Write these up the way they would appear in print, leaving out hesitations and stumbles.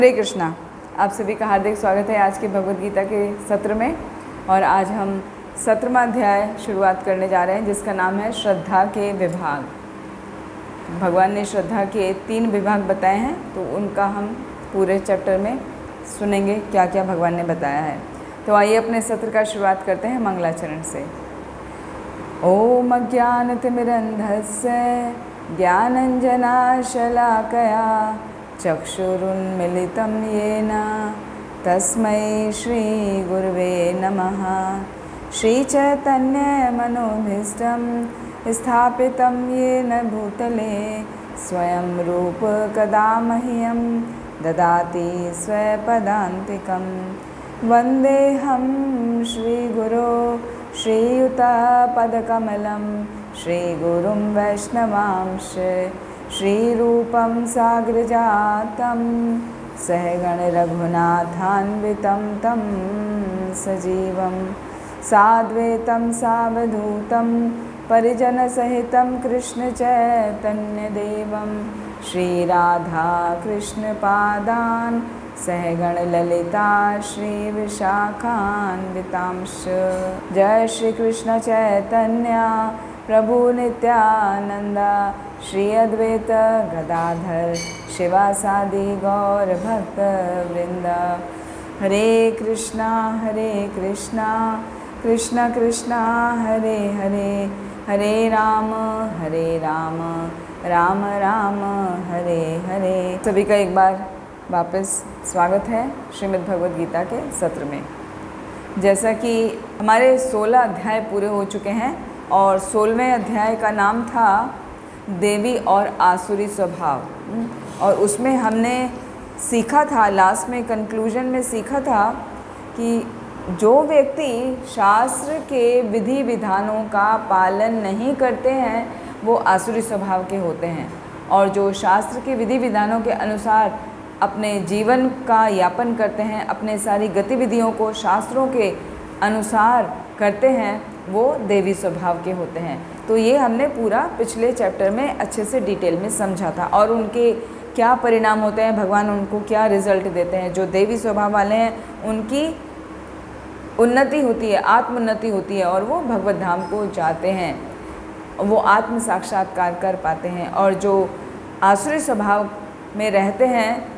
हरे कृष्णा। आप सभी का हार्दिक स्वागत है आज के भगवद गीता के सत्र में। और आज हम 17वां अध्याय शुरुआत करने जा रहे हैं जिसका नाम है श्रद्धा के विभाग। भगवान ने श्रद्धा के 3 विभाग बताए हैं, तो उनका हम पूरे चैप्टर में सुनेंगे क्या क्या भगवान ने बताया है। तो आइए अपने सत्र का शुरुआत करते हैं मंगलाचरण से। ओम अज्ञानतिमिरन्धस्य ज्ञानञ्जनशलाकया चक्षुरुन्मिलितं येन तस्मै श्रीगुरुवे नमः। श्रीचैतन्यमनोभीष्टं स्थापितं येन भूतले स्वयं रूप कदा मह्यं ददाति स्वपदान्तिकं। वन्देऽहं श्रीगुरो श्रीयुतपदकमलं श्रीगुरुं वैष्णवांश श्रीरूपं साग्रजातं सहगणरघुनाथान्वितं तं सजीवं साद्वैतं सावधूतं परिजनसहितं कृष्णचैतन्यदेवं श्रीराधाकृष्णपादान् सहगणललिता श्रीविशाखान्वितांश्च। जय श्री कृष्ण चैतन्य प्रभु नित्यानंद श्री अद्वैत गदाधर शिवासादि गौर भक्त वृंद। हरे कृष्णा कृष्ण कृष्णा हरे हरे, हरे राम राम राम हरे हरे। सभी का एक बार वापस स्वागत है श्रीमद् भगवद गीता के सत्र में। जैसा कि हमारे 16 अध्याय पूरे हो चुके हैं और 16वें अध्याय का नाम था देवी और आसुरी स्वभाव। और उसमें हमने सीखा था, लास्ट में कंक्लूजन में सीखा था कि जो व्यक्ति शास्त्र के विधि विधानों का पालन नहीं करते हैं वो आसुरी स्वभाव के होते हैं, और जो शास्त्र के विधि विधानों के अनुसार अपने जीवन का यापन करते हैं, अपने सारी गतिविधियों को शास्त्रों के अनुसार करते हैं, वो देवी स्वभाव के होते हैं। तो ये हमने पूरा पिछले चैप्टर में अच्छे से डिटेल में समझा था, और उनके क्या परिणाम होते हैं, भगवान उनको क्या रिजल्ट देते हैं। जो देवी स्वभाव वाले हैं उनकी उन्नति होती है, आत्मोन्नति होती है, और वो भगवत धाम को जाते हैं, वो आत्म साक्षात्कार कर पाते हैं। और जो आसुरी स्वभाव में रहते हैं,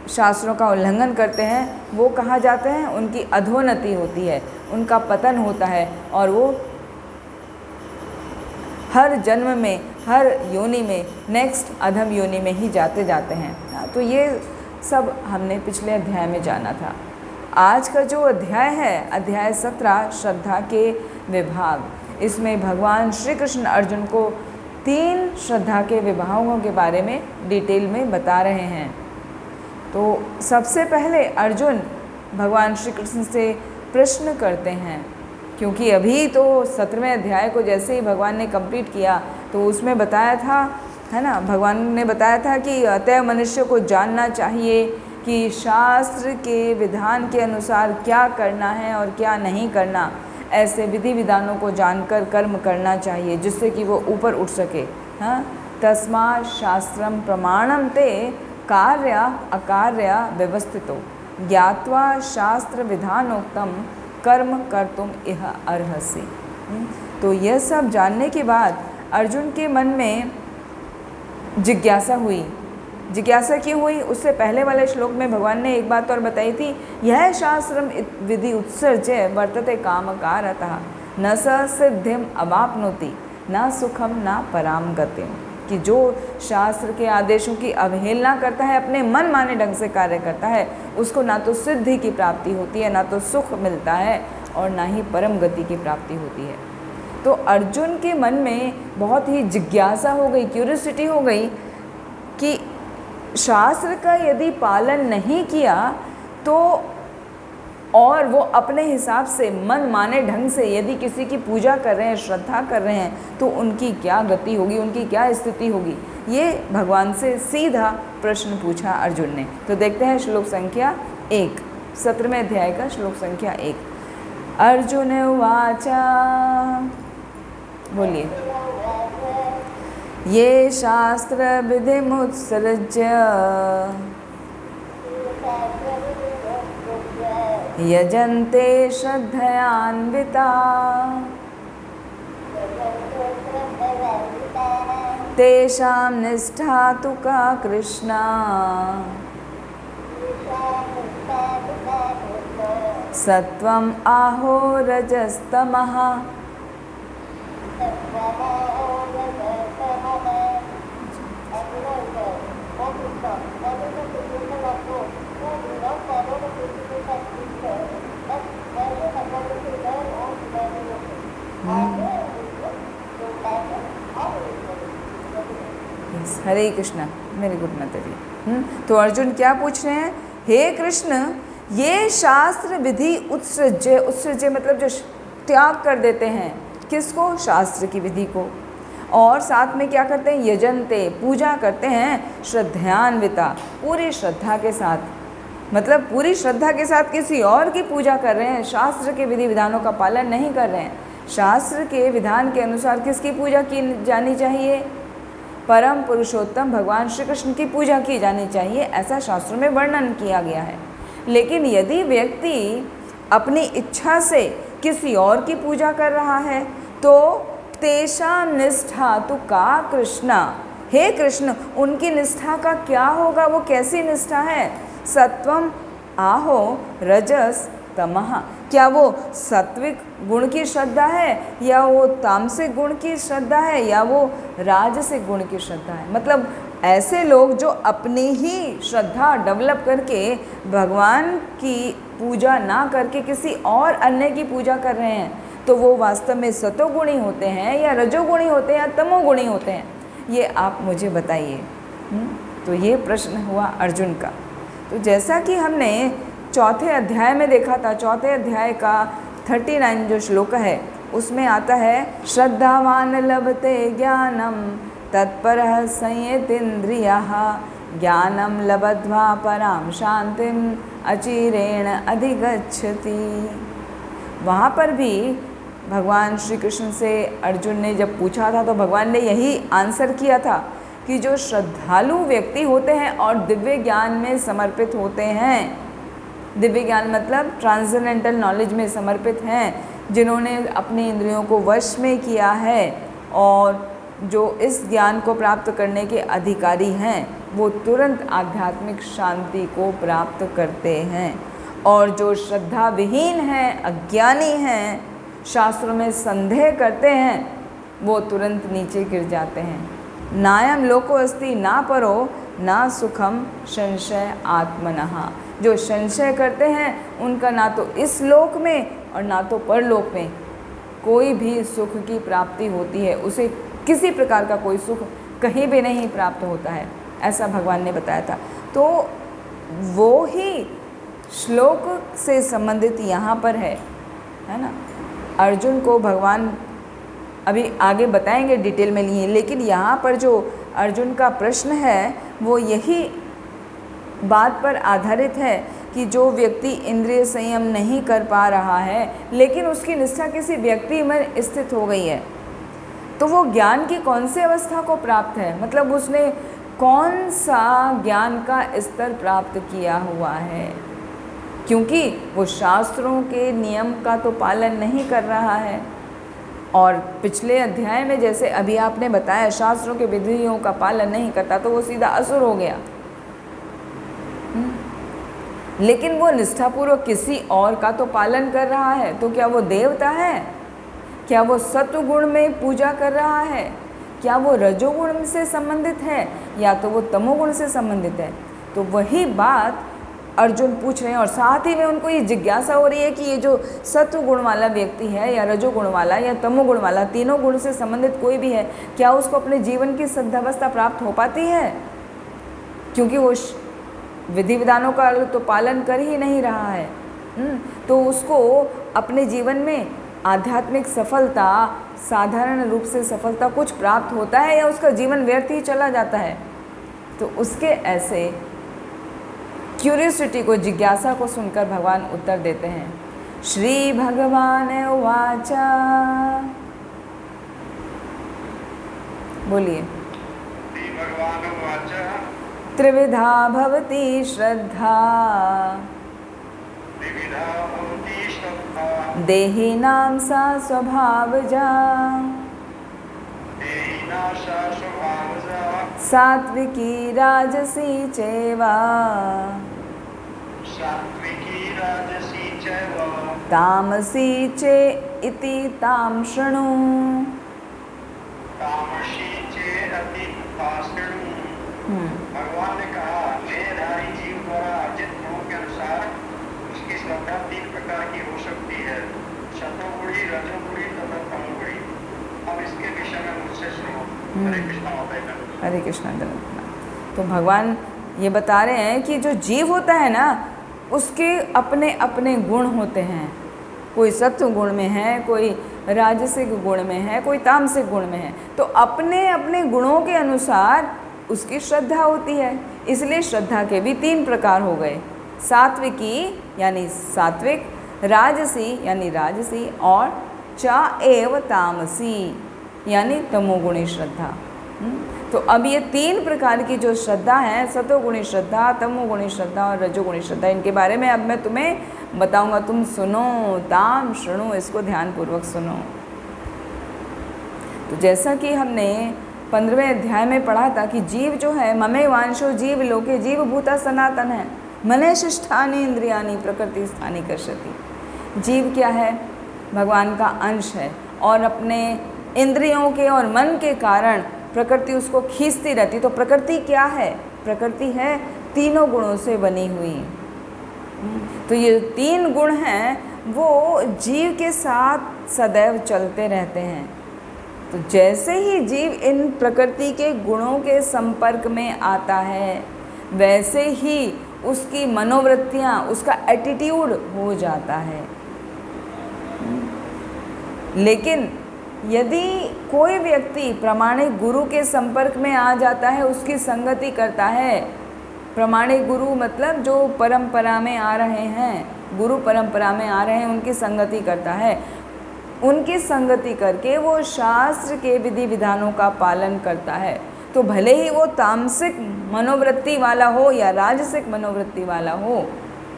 शास्त्रों का उल्लंघन करते हैं, वो कहाँ जाते हैं, उनकी अधोन्नति होती है, उनका पतन होता है, और वो हर जन्म में, हर योनि में, नेक्स्ट अधम योनि में ही जाते हैं। तो ये सब हमने पिछले अध्याय में जाना था। आज का जो अध्याय है, अध्याय 17 श्रद्धा के विभाग, इसमें भगवान श्री कृष्ण अर्जुन को 3 श्रद्धा के विभागों के बारे में डिटेल में बता रहे हैं। तो सबसे पहले अर्जुन भगवान श्री कृष्ण से प्रश्न करते हैं, क्योंकि अभी तो 17वें अध्याय को जैसे ही भगवान ने कंप्लीट किया तो उसमें बताया था, है ना, भगवान ने बताया था कि अतः मनुष्य को जानना चाहिए कि शास्त्र के विधान के अनुसार क्या करना है और क्या नहीं करना। ऐसे विधि विधानों को जानकर कर्म करना चाहिए जिससे कि वो ऊपर उठ सके। हाँ, तस्मात् शास्त्रम प्रमाणम ते कार्य अकार्य व्यवस्थितो ज्ञात्वा शास्त्र विधानोक्तम कर्म कर्तुम इह अर्हसि। तो यह सब जानने के बाद अर्जुन के मन में जिज्ञासा हुई। जिज्ञासा क्यों हुई? उससे पहले वाले श्लोक में भगवान ने एक बात और बताई थी, यह शास्त्रम विधि उत्सर्ज्य वर्तते कामकारतः न स सिद्धिम अवाप्नोति न सुखम न पराम गतिम। कि जो शास्त्र के आदेशों की अवहेलना करता है, अपने मन माने ढंग से कार्य करता है, उसको ना तो सिद्धि की प्राप्ति होती है, ना तो सुख मिलता है, और ना ही परम गति की प्राप्ति होती है। तो अर्जुन के मन में बहुत ही जिज्ञासा हो गई, क्यूरियोसिटी हो गई कि शास्त्र का यदि पालन नहीं किया तो, और वो अपने हिसाब से मन माने ढंग से यदि किसी की पूजा कर रहे हैं, श्रद्धा कर रहे हैं, तो उनकी क्या गति होगी, उनकी क्या स्थिति होगी। ये भगवान से सीधा प्रश्न पूछा अर्जुन ने। तो देखते हैं श्लोक संख्या 1, 17वें अध्याय का श्लोक संख्या 1। अर्जुन उवाच, बोलिए। ये शास्त्र विधिमुत्सृज्य यजन्ते श्रद्धयान्विता तेषां निष्ठा तु का कृष्णा सत्वम् आहो रजस्तमः। हरे कृष्णा, मेरी गुड माताजी। तो अर्जुन क्या पूछ रहे हैं? हे कृष्ण, ये शास्त्र विधि उत्सृज्य, उत्सृज्य मतलब जो त्याग कर देते हैं, किसको? शास्त्र की विधि को। और साथ में क्या करते हैं? यजन्ते, पूजा करते हैं, श्रद्धान्विता, पूरी श्रद्धा के साथ। मतलब पूरी श्रद्धा के साथ किसी और की पूजा कर रहे हैं, शास्त्र के विधि विधानों का पालन नहीं कर रहे हैं। शास्त्र के विधान के अनुसार किसकी पूजा की जानी चाहिए? परम पुरुषोत्तम भगवान श्री कृष्ण की पूजा की जानी चाहिए, ऐसा शास्त्रों में वर्णन किया गया है। लेकिन यदि व्यक्ति अपनी इच्छा से किसी और की पूजा कर रहा है तो तेषां निष्ठा तु का कृष्णा, हे कृष्ण, उनकी निष्ठा का क्या होगा? वो कैसी निष्ठा है? सत्वम आहो रजस तमः, क्या वो सात्विक गुण की श्रद्धा है, या वो तामसिक गुण की श्रद्धा है, या वो राजसिक गुण की श्रद्धा है? मतलब ऐसे लोग जो अपनी ही श्रद्धा डेवलप करके भगवान की पूजा ना करके किसी और अन्य की पूजा कर रहे हैं, तो वो वास्तव में सतोगुणी होते हैं या रजोगुणी होते हैं या तमोगुणी होते हैं? ये आप मुझे बताइए। तो ये प्रश्न हुआ अर्जुन का। तो जैसा कि हमने चौथे अध्याय में देखा था, चौथे अध्याय का 39 जो श्लोक है उसमें आता है, श्रद्धावान लभते ज्ञानम तत्परः संयतेन्द्रियः ज्ञानम लब्ध्वा पराम शांतिम अचिरेण अधिगच्छति। वहाँ पर भी भगवान श्री कृष्ण से अर्जुन ने जब पूछा था तो भगवान ने यही आंसर किया था कि जो श्रद्धालु व्यक्ति होते हैं और दिव्य ज्ञान में समर्पित होते हैं, दिव्य ज्ञान मतलब ट्रांसेंडेंटल नॉलेज में समर्पित हैं, जिन्होंने अपनी इंद्रियों को वश में किया है और जो इस ज्ञान को प्राप्त करने के अधिकारी हैं, वो तुरंत आध्यात्मिक शांति को प्राप्त करते हैं। और जो श्रद्धा विहीन हैं, अज्ञानी हैं, शास्त्रों में संदेह करते हैं, वो तुरंत नीचे गिर जाते हैं। नायम लोको अस्ति ना परो ना सुखम संशय आत्मनः। जो संशय करते हैं उनका ना तो इस लोक में और ना तो परलोक में कोई भी सुख की प्राप्ति होती है, उसे किसी प्रकार का कोई सुख कहीं भी नहीं प्राप्त होता है, ऐसा भगवान ने बताया था। तो वो ही श्लोक से संबंधित यहाँ पर है ना। अर्जुन को भगवान अभी आगे बताएंगे डिटेल में लिए, लेकिन यहाँ पर जो अर्जुन का प्रश्न है वो यही बात पर आधारित है कि जो व्यक्ति इंद्रिय संयम नहीं कर पा रहा है लेकिन उसकी निष्ठा किसी व्यक्ति में स्थित हो गई है, तो वो ज्ञान की कौन सी अवस्था को प्राप्त है, मतलब उसने कौन सा ज्ञान का स्तर प्राप्त किया हुआ है, क्योंकि वो शास्त्रों के नियम का तो पालन नहीं कर रहा है। और पिछले अध्याय में जैसे अभी आपने बताया, शास्त्रों के विधियों का पालन नहीं करता तो वो सीधा असुर हो गया। लेकिन वो निष्ठापूर्वक किसी और का तो पालन कर रहा है, तो क्या वो देवता है? क्या वो सत्वगुण में पूजा कर रहा है? क्या वो रजोगुण से संबंधित है या तो वो तमोगुण से संबंधित है? तो वही बात अर्जुन पूछ रहे हैं और साथ ही में उनको ये जिज्ञासा हो रही है कि ये जो सत्वगुण वाला व्यक्ति है या रजोगुण वाला या तमोगुण वाला, तीनों गुण से संबंधित कोई भी है, क्या उसको अपने जीवन की सद्धावस्था प्राप्त हो पाती है? क्योंकि वो विधि विधानों का तो पालन कर ही नहीं रहा है। तो उसको अपने जीवन में आध्यात्मिक सफलता, साधारण रूप से सफलता कुछ प्राप्त होता है या उसका जीवन व्यर्थ ही चला जाता है? तो उसके ऐसे क्यूरियोसिटी को, जिज्ञासा को सुनकर भगवान उत्तर देते हैं। श्री भगवान उवाच, बोलिए। त्रिविधा भवति श्रद्धा विविधा भवति श्रद्धा देहिनां सा स्वभावजा देहिना सा स्वभावजा सात्विकी राजसी चैवा सात्विकी राजसी चैव तामसी चे इति तां शृणु। तामसी चेदपि ताशृणु। भगवान ने कहा देहधारी जीव द्वारा अर्जित गुणों के अनुसार उसकी श्रद्धा 3 प्रकार की हो सकती है, सतोगुणी, रजोगुणी तथा तमोगुणी। अब इसके विषय में मुझसे सुनो। हरे कृष्णा माता। हरे कृष्णा। तो भगवान ये बता रहे हैं कि जो जीव होता है ना, उसके अपने अपने गुण होते हैं। कोई सत्व गुण में है, कोई राजसिक गुण में है, कोई तामसिक गुण में है। तो अपने अपने गुणों के अनुसार उसकी श्रद्धा होती है। इसलिए श्रद्धा के भी 3 प्रकार हो गए, सात्विकी यानी सात्विक, राजसी यानी राजसी, और चा एव तामसी यानी तमोगुणी श्रद्धा। तो अब ये 3 प्रकार की जो श्रद्धा है, सतोगुणी श्रद्धा, तमोगुणी श्रद्धा और रजोगुणी श्रद्धा, इनके बारे में अब मैं तुम्हें बताऊंगा। तुम सुनो, ताम शृणु, इसको ध्यानपूर्वक सुनो। तो जैसा कि हमने 15वें अध्याय में पढ़ा था कि जीव जो है, ममे वांशो जीव लोके जीव भूता सनातन है, मने शिष्ठानि इंद्रियानि प्रकृति स्थानी कर्षति। जीव क्या है? भगवान का अंश है, और अपने इंद्रियों के और मन के कारण प्रकृति उसको खींचती रहती। तो प्रकृति क्या है? प्रकृति है 3 गुणों से बनी हुई। तो ये 3 गुण हैं, वो जीव के साथ सदैव चलते रहते हैं। तो जैसे ही जीव इन प्रकृति के गुणों के संपर्क में आता है, वैसे ही उसकी मनोवृत्तियाँ, उसका एटीट्यूड हो जाता है। लेकिन यदि कोई व्यक्ति प्रामाणिक गुरु के संपर्क में आ जाता है, उसकी संगति करता है, प्रामाणिक गुरु मतलब जो परंपरा में आ रहे हैं, गुरु परंपरा में आ रहे हैं, उनकी संगति करता है, उनकी संगति करके वो शास्त्र के विधि विधानों का पालन करता है, तो भले ही वो तामसिक मनोवृत्ति वाला हो या राजसिक मनोवृत्ति वाला हो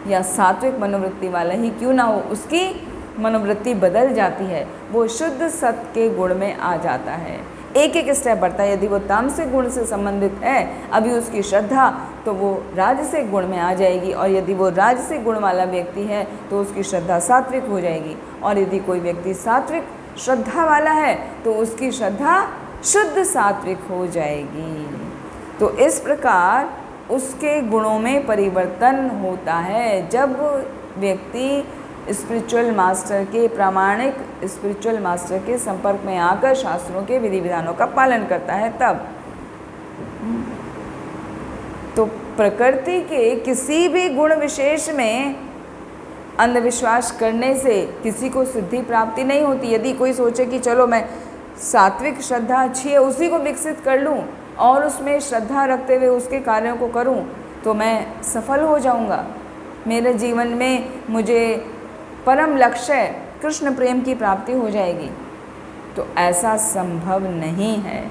या सात्विक मनोवृत्ति वाला ही क्यों ना हो, उसकी मनोवृत्ति बदल जाती है, वो शुद्ध सत्य के गुण में आ जाता है। एक एक स्टेप बढ़ता है। यदि वो तामसिक गुण से संबंधित है अभी उसकी श्रद्धा, तो वो राजसिक गुण में आ जाएगी, और यदि वो राजसिक गुण वाला व्यक्ति है तो उसकी श्रद्धा सात्विक हो जाएगी, और यदि कोई व्यक्ति सात्विक श्रद्धा वाला है तो उसकी श्रद्धा शुद्ध सात्विक हो जाएगी। तो इस प्रकार उसके गुणों में परिवर्तन होता है। जब व्यक्ति स्पिरिचुअल मास्टर के, प्रामाणिक स्पिरिचुअल मास्टर के संपर्क में आकर शास्त्रों के विधि विधानों का पालन करता है, तब। तो प्रकृति के किसी भी गुण विशेष में अंधविश्वास करने से किसी को सिद्धि प्राप्ति नहीं होती। यदि कोई सोचे कि चलो मैं सात्विक श्रद्धा अच्छी है, उसी को विकसित कर लूँ और उसमें श्रद्धा रखते हुए उसके कार्यों को करूँ, तो मैं सफल हो जाऊँगा, मेरे जीवन में मुझे परम लक्ष्य कृष्ण प्रेम की प्राप्ति हो जाएगी, तो ऐसा संभव नहीं है।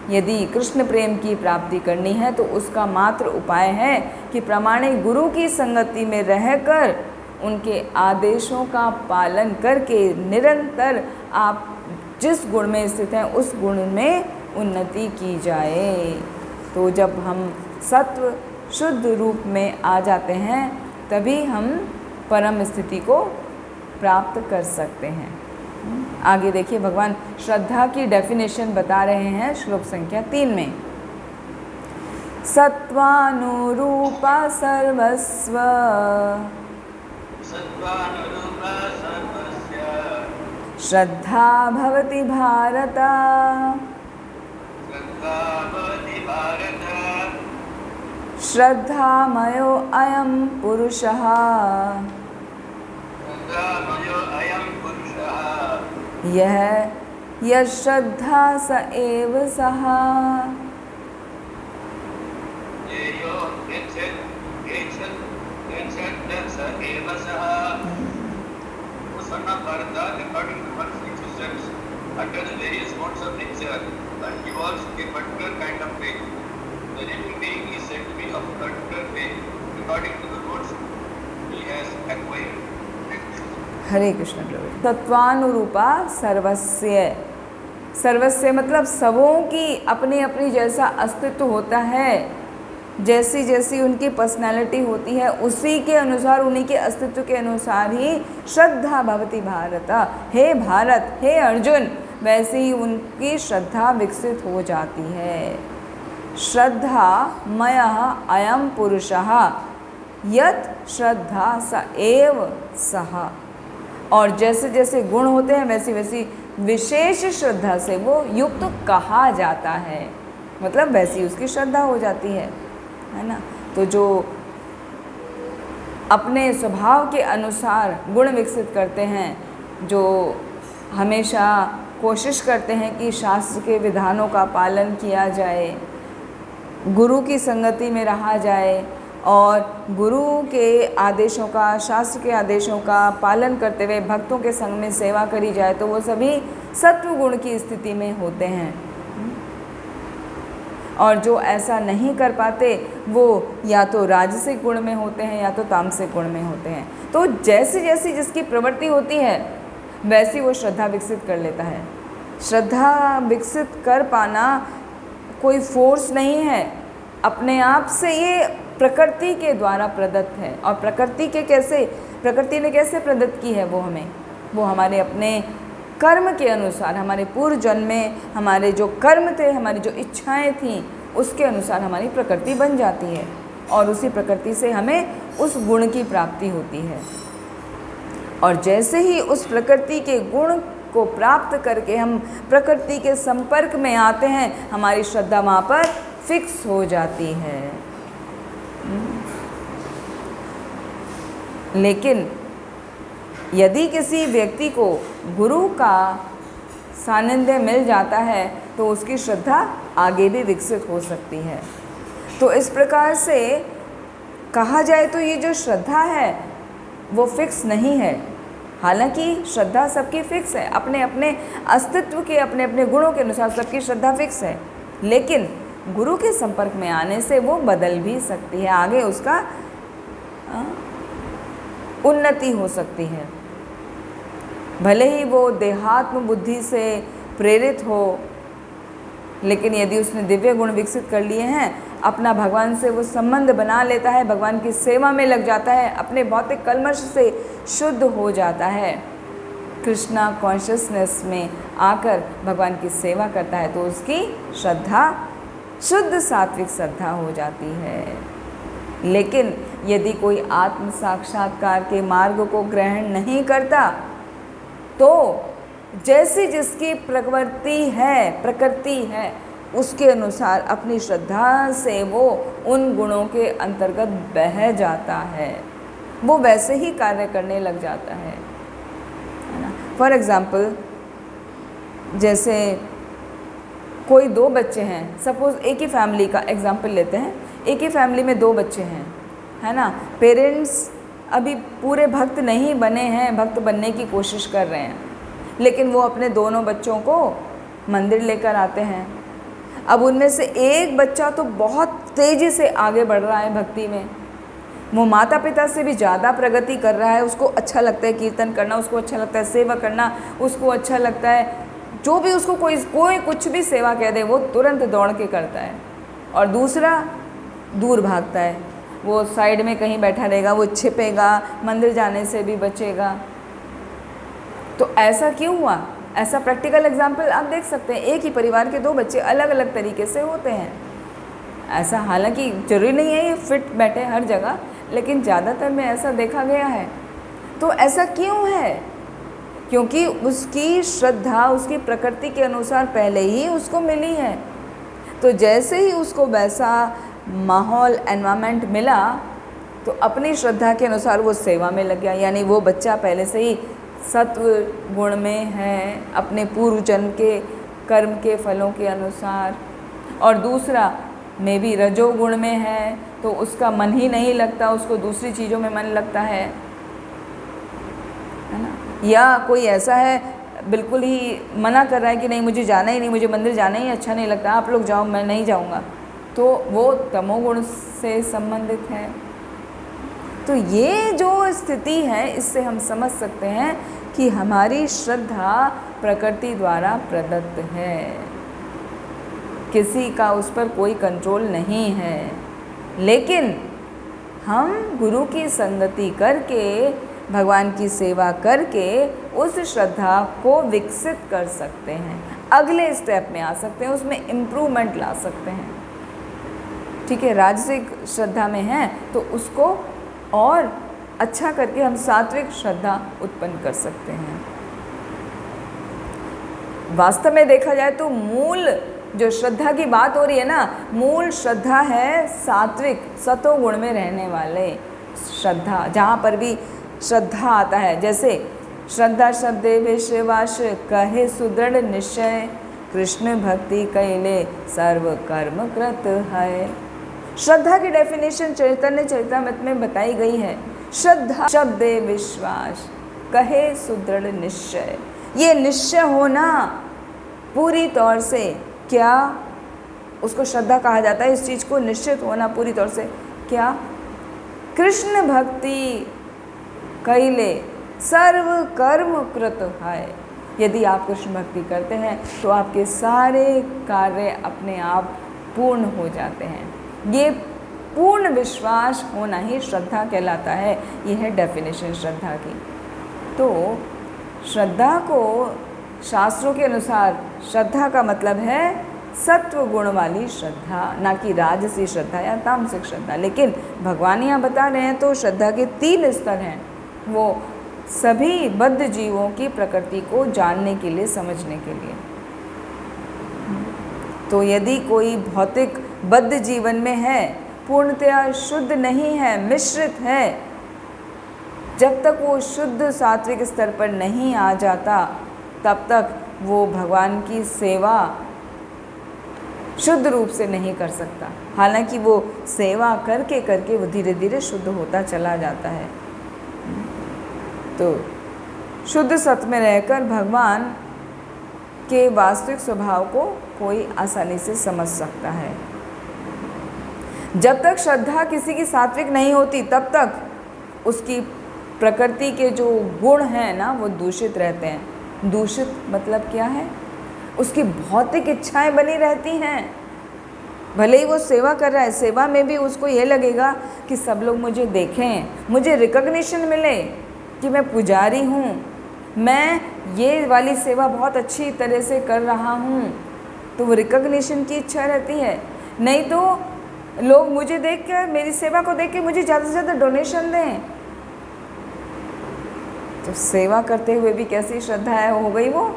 यदि कृष्ण प्रेम की प्राप्ति करनी है तो उसका मात्र उपाय है कि प्रामाणिक गुरु की संगति में रहकर उनके आदेशों का पालन करके निरंतर आप जिस गुण में स्थित हैं उस गुण में उन्नति की जाए। तो जब हम सत्व शुद्ध रूप में आ जाते हैं, तभी हम परम स्थिति को प्राप्त कर सकते हैं। आगे देखिए, भगवान श्रद्धा की डेफिनेशन बता रहे हैं श्लोक संख्या 3 में। सत्वानुरूपा सर्वस्व श्रद्धा भवति भारत श्रद्धामयो अयं पुरुषः यः यश्रद्धा स एव सः। under the various modes of nature and evolves a particular kind of faith. The living being is said to be of a particular faith according to the modes he has acquired. हरे कृष्ण प्रभु। तत्वानुरूपा सर्वस्य, सर्वस्य मतलब सबों की अपनी अपनी जैसा अस्तित्व होता है, जैसी जैसी उनकी पर्सनैलिटी होती है उसी के अनुसार, उन्हीं के अस्तित्व के अनुसार ही श्रद्धा भवति भारत, हे भारत, हे अर्जुन, वैसे ही उनकी श्रद्धा विकसित हो जाती है। श्रद्धा मयः अयम पुरुषः यत् श्रद्धा स एव सः। और जैसे जैसे गुण होते हैं वैसी वैसी विशेष श्रद्धा से वो युक्त कहा जाता है, मतलब वैसी उसकी श्रद्धा हो जाती है ना। तो जो अपने स्वभाव के अनुसार गुण विकसित करते हैं, जो हमेशा कोशिश करते हैं कि शास्त्र के विधानों का पालन किया जाए, गुरु की संगति में रहा जाए और गुरु के आदेशों का, शास्त्र के आदेशों का पालन करते हुए भक्तों के संग में सेवा करी जाए, तो वो सभी सत्व गुण की स्थिति में होते हैं। और जो ऐसा नहीं कर पाते वो या तो राजसिक गुण में होते हैं या तो तामसिक गुण में होते हैं। तो जैसी जैसी जिसकी प्रवृत्ति होती है वैसी वो श्रद्धा विकसित कर लेता है। श्रद्धा विकसित कर पाना कोई फोर्स नहीं है, अपने आप से ये प्रकृति के द्वारा प्रदत्त है। और प्रकृति के कैसे, प्रकृति ने कैसे प्रदत्त की है वो हमें, वो हमारे अपने कर्म के अनुसार, हमारे पूर्व जन्म में हमारे जो कर्म थे, हमारी जो इच्छाएं थीं, उसके अनुसार हमारी प्रकृति बन जाती है और उसी प्रकृति से हमें उस गुण की प्राप्ति होती है। और जैसे ही उस प्रकृति के गुण को प्राप्त करके हम प्रकृति के संपर्क में आते हैं, हमारी श्रद्धा वहाँ पर फिक्स हो जाती है। लेकिन यदि किसी व्यक्ति को गुरु का सानिध्य मिल जाता है तो उसकी श्रद्धा आगे भी विकसित हो सकती है। तो इस प्रकार से कहा जाए तो ये जो श्रद्धा है वो फिक्स नहीं है। हालांकि श्रद्धा सबकी फिक्स है, अपने अपने अस्तित्व के, अपने अपने गुणों के अनुसार सबकी श्रद्धा फिक्स है, लेकिन गुरु के संपर्क में आने से वो बदल भी सकती है, आगे उसका उन्नति हो सकती है। भले ही वो देहात्म बुद्धि से प्रेरित हो, लेकिन यदि उसने दिव्य गुण विकसित कर लिए हैं, अपना भगवान से वो संबंध बना लेता है, भगवान की सेवा में लग जाता है, अपने भौतिक कल्मश से शुद्ध हो जाता है, कृष्णा कॉन्शियसनेस में आकर भगवान की सेवा करता है, तो उसकी श्रद्धा शुद्ध सात्विक श्रद्धा हो जाती है। लेकिन यदि कोई आत्म साक्षात्कार के मार्ग को ग्रहण नहीं करता तो जैसी जिसकी प्रकृति है उसके अनुसार अपनी श्रद्धा से वो उन गुणों के अंतर्गत बह जाता है, वो वैसे ही कार्य करने लग जाता है ना। फॉर एग्ज़ाम्पल, जैसे कोई दो बच्चे हैं, सपोज़ एक ही फैमिली का एग्ज़ाम्पल लेते हैं, एक ही फैमिली में दो बच्चे हैं, है ना। पेरेंट्स अभी पूरे भक्त नहीं बने हैं, भक्त बनने की कोशिश कर रहे हैं, लेकिन वो अपने दोनों बच्चों को मंदिर लेकर आते हैं। अब उनमें से एक बच्चा तो बहुत तेज़ी से आगे बढ़ रहा है भक्ति में, वो माता पिता से भी ज़्यादा प्रगति कर रहा है, उसको अच्छा लगता है कीर्तन करना, उसको अच्छा लगता है सेवा करना, उसको अच्छा लगता है जो भी उसको कोई कुछ भी सेवा कह दे वो तुरंत दौड़ के करता है। और दूसरा दूर भागता है, वो साइड में कहीं बैठा रहेगा, वो छिपेगा, मंदिर जाने से भी बचेगा। तो ऐसा क्यों हुआ? ऐसा प्रैक्टिकल एग्जाम्पल आप देख सकते हैं, एक ही परिवार के दो बच्चे अलग अलग तरीके से होते हैं। ऐसा हालांकि जरूरी नहीं है ये फिट बैठे हर जगह, लेकिन ज़्यादातर में ऐसा देखा गया है। तो ऐसा क्यों है? क्योंकि उसकी श्रद्धा उसकी प्रकृति के अनुसार पहले ही उसको मिली है। तो जैसे ही उसको वैसा माहौल, एनवायरनमेंट मिला, तो अपनी श्रद्धा के अनुसार वो सेवा में लग गया। यानी वो बच्चा पहले से ही सत्व गुण में है, अपने पूर्व जन्म के कर्म के फलों के अनुसार। और दूसरा में भी रजोगुण में है, तो उसका मन ही नहीं लगता, उसको दूसरी चीज़ों में मन लगता है ना। या कोई ऐसा है बिल्कुल ही मना कर रहा है कि नहीं मुझे जाना ही नहीं, मुझे मंदिर जाना ही अच्छा नहीं लगता, आप लोग जाओ मैं नहीं जाऊंगा, तो वो तमोगुण से संबंधित है। तो तो ये जो स्थिति है, इससे हम समझ सकते हैं कि हमारी श्रद्धा प्रकृति द्वारा प्रदत्त है, किसी का उस पर कोई कंट्रोल नहीं है। लेकिन हम गुरु की संगति करके, भगवान की सेवा करके उस श्रद्धा को विकसित कर सकते हैं, अगले स्टेप में आ सकते हैं, उसमें इम्प्रूवमेंट ला सकते हैं। ठीक है, राजसिक श्रद्धा में है तो उसको और अच्छा करके हम सात्विक श्रद्धा उत्पन्न कर सकते हैं। वास्तव में देखा जाए तो मूल जो श्रद्धा की बात हो रही है ना, मूल श्रद्धा है सात्विक सतोगुण में रहने वाले श्रद्धा। जहाँ पर भी श्रद्धा आता है, जैसे श्रद्धा शब्दे विश्वास कहे सुदृढ़ निश्चय, कृष्ण भक्ति कैले सर्व कर्म कृत है। श्रद्धा की डेफिनेशन चैतन्य चरितामृत में बताई गई है। श्रद्धा शब्दे विश्वास कहे सुदृढ़ निश्चय, ये निश्चय होना पूरी तौर से, क्या उसको श्रद्धा कहा जाता है, इस चीज़ को निश्चित होना पूरी तौर से, क्या कृष्ण भक्ति कैले सर्व कर्म कृत है। यदि आप कृष्ण भक्ति करते हैं तो आपके सारे कार्य अपने आप पूर्ण हो जाते हैं। ये पूर्ण विश्वास होना ही श्रद्धा कहलाता है। यह है डेफिनेशन श्रद्धा की। तो श्रद्धा को शास्त्रों के अनुसार श्रद्धा का मतलब है सत्व गुण वाली श्रद्धा, ना कि राजसी श्रद्धा या तामसिक श्रद्धा। लेकिन भगवान यहाँ बता रहे हैं तो श्रद्धा के 3 स्तर हैं, वो सभी बद्ध जीवों की प्रकृति को जानने के लिए, समझने के लिए। तो यदि कोई भौतिक बद्ध जीवन में है, पूर्णतया शुद्ध नहीं है, मिश्रित है, जब तक वो शुद्ध सात्विक स्तर पर नहीं आ जाता तब तक वो भगवान की सेवा शुद्ध रूप से नहीं कर सकता। हालांकि वो सेवा करके करके वो धीरे धीरे शुद्ध होता चला जाता है। तो शुद्ध सत्व में रहकर भगवान के वास्तविक स्वभाव को कोई आसानी से समझ सकता है। जब तक श्रद्धा किसी की सात्विक नहीं होती तब तक उसकी प्रकृति के जो गुण हैं ना, वो दूषित रहते हैं। दूषित मतलब क्या है? उसकी भौतिक इच्छाएं बनी रहती हैं। भले ही वो सेवा कर रहा है, सेवा में भी उसको ये लगेगा कि सब लोग मुझे देखें, मुझे रिकॉग्निशन मिले कि मैं पुजारी हूँ, मैं ये वाली सेवा बहुत अच्छी तरह से कर रहा हूँ। तो वो रिकॉग्निशन की इच्छा रहती है। नहीं तो लोग मुझे देख कर, मेरी सेवा को देख के मुझे ज़्यादा से ज़्यादा डोनेशन दें। तो सेवा करते हुए भी कैसी श्रद्धा है, हो गई वो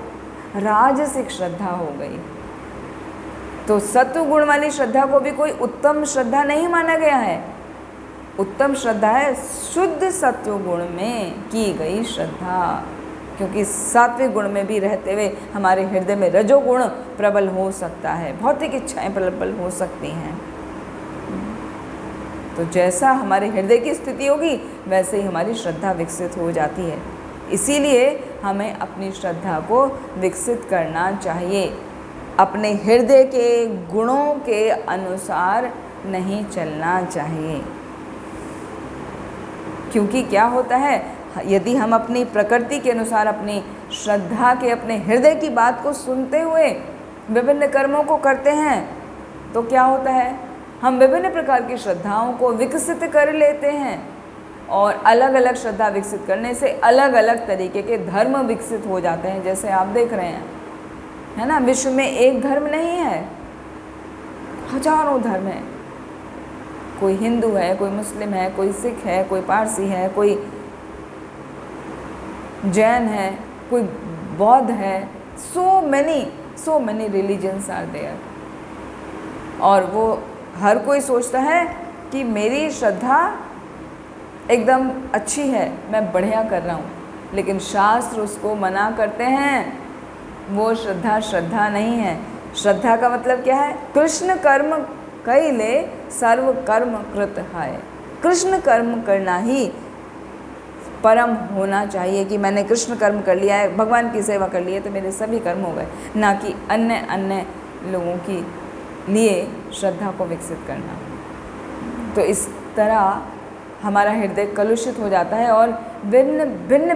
राजसिक श्रद्धा हो गई। तो सत्व गुण वाली श्रद्धा को भी कोई उत्तम श्रद्धा नहीं माना गया है। उत्तम श्रद्धा है शुद्ध सत्व गुण में की गई श्रद्धा, क्योंकि सात्विक गुण में भी रहते हुए हमारे हृदय में रजोगुण प्रबल हो सकता है, भौतिक इच्छाएं प्रबल हो सकती हैं। तो जैसा हमारे हृदय की स्थिति होगी वैसे ही हमारी श्रद्धा विकसित हो जाती है। इसीलिए हमें अपनी श्रद्धा को विकसित करना चाहिए, अपने हृदय के गुणों के अनुसार नहीं चलना चाहिए। क्योंकि क्या होता है, यदि हम अपनी प्रकृति के अनुसार अपनी श्रद्धा के, अपने हृदय की बात को सुनते हुए विभिन्न कर्मों को करते हैं तो क्या होता है, हम विभिन्न प्रकार की श्रद्धाओं को विकसित कर लेते हैं। और अलग अलग श्रद्धा विकसित करने से अलग अलग तरीके के धर्म विकसित हो जाते हैं। जैसे आप देख रहे हैं, है ना, विश्व में एक धर्म नहीं है, हजारों धर्म हैं। कोई हिंदू है, कोई मुस्लिम है, कोई सिख है, कोई पारसी है, कोई जैन है, कोई बौद्ध है। So many religions are there. और वो हर कोई सोचता है कि मेरी श्रद्धा एकदम अच्छी है, मैं बढ़िया कर रहा हूँ। लेकिन शास्त्र उसको मना करते हैं, वो श्रद्धा नहीं है। श्रद्धा का मतलब क्या है? कृष्ण कर्म कैले सर्व कर्म कृत है। कृष्ण कर्म करना ही परम होना चाहिए कि मैंने कृष्ण कर्म कर लिया है, भगवान की सेवा कर ली है तो मेरे सभी कर्म हो गए, ना कि अन्य लोगों की लिए श्रद्धा को विकसित करना। तो इस तरह हमारा हृदय कलुषित हो जाता है और भिन्न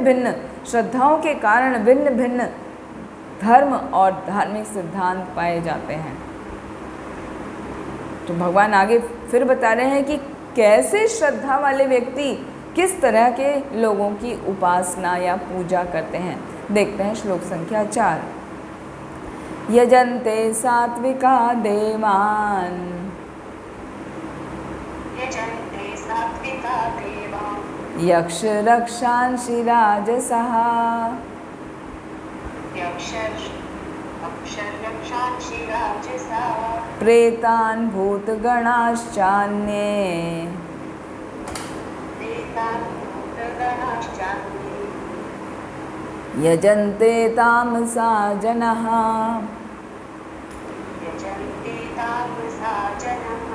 भिन्न श्रद्धाओं के कारण भिन्न भिन्न धर्म और धार्मिक सिद्धांत पाए जाते हैं। तो भगवान आगे फिर बता रहे हैं कि कैसे श्रद्धा वाले व्यक्ति किस तरह के लोगों की उपासना या पूजा करते हैं। देखते हैं श्लोक संख्या 4। यजन्ते सात्विका देवान् यजन्ते सात्विका देवान् यक्ष रक्षांसि राजसः अक्षरक्षांसि राजसः प्रेतान् भूतगणाश्चान्ये प्रेतान् भूतगणाश्चान्ये यजन्ते तामसा जनः। यजन्ते तामसा जनः।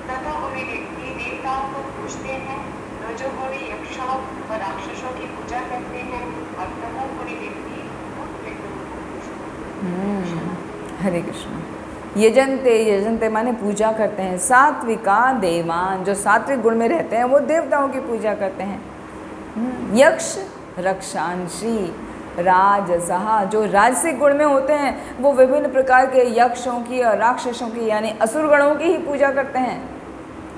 तमोगुणी व्यक्ति देवताओं को पूजते हैं, रजोगुणी यक्षों और राक्षसों की पूजा करते हैं और तमोगुणी व्यक्ति भूत प्रेतों को पूजते हैं। हरे कृष्ण। यजन्ते माने पूजा करते हैं। सात्विका देवान, जो सात्विक गुण में रहते हैं वो देवताओं की पूजा करते हैं। यक्ष रक्षांशी राजसहा, जो राजसिक गुण में होते हैं वो विभिन्न प्रकार के यक्षों की और राक्षसों की यानी असुरगणों की ही पूजा करते हैं।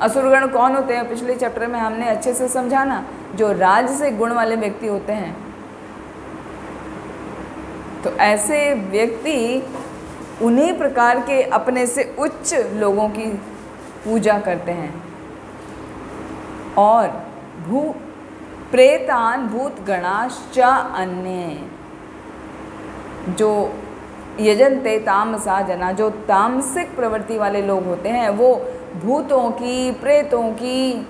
असुरगण कौन होते हैं? पिछले चैप्टर में हमने अच्छे से समझा ना, जो राजसिक गुण वाले व्यक्ति होते हैं। तो ऐसे व्यक्ति उन्हीं प्रकार के अपने से उच्च लोगों की पूजा करते हैं। और प्रेतान भूत गणाश्च अन्य, जो यजन्ते तामसा जना, जो तामसिक प्रवृत्ति वाले लोग होते हैं वो भूतों की, प्रेतों की,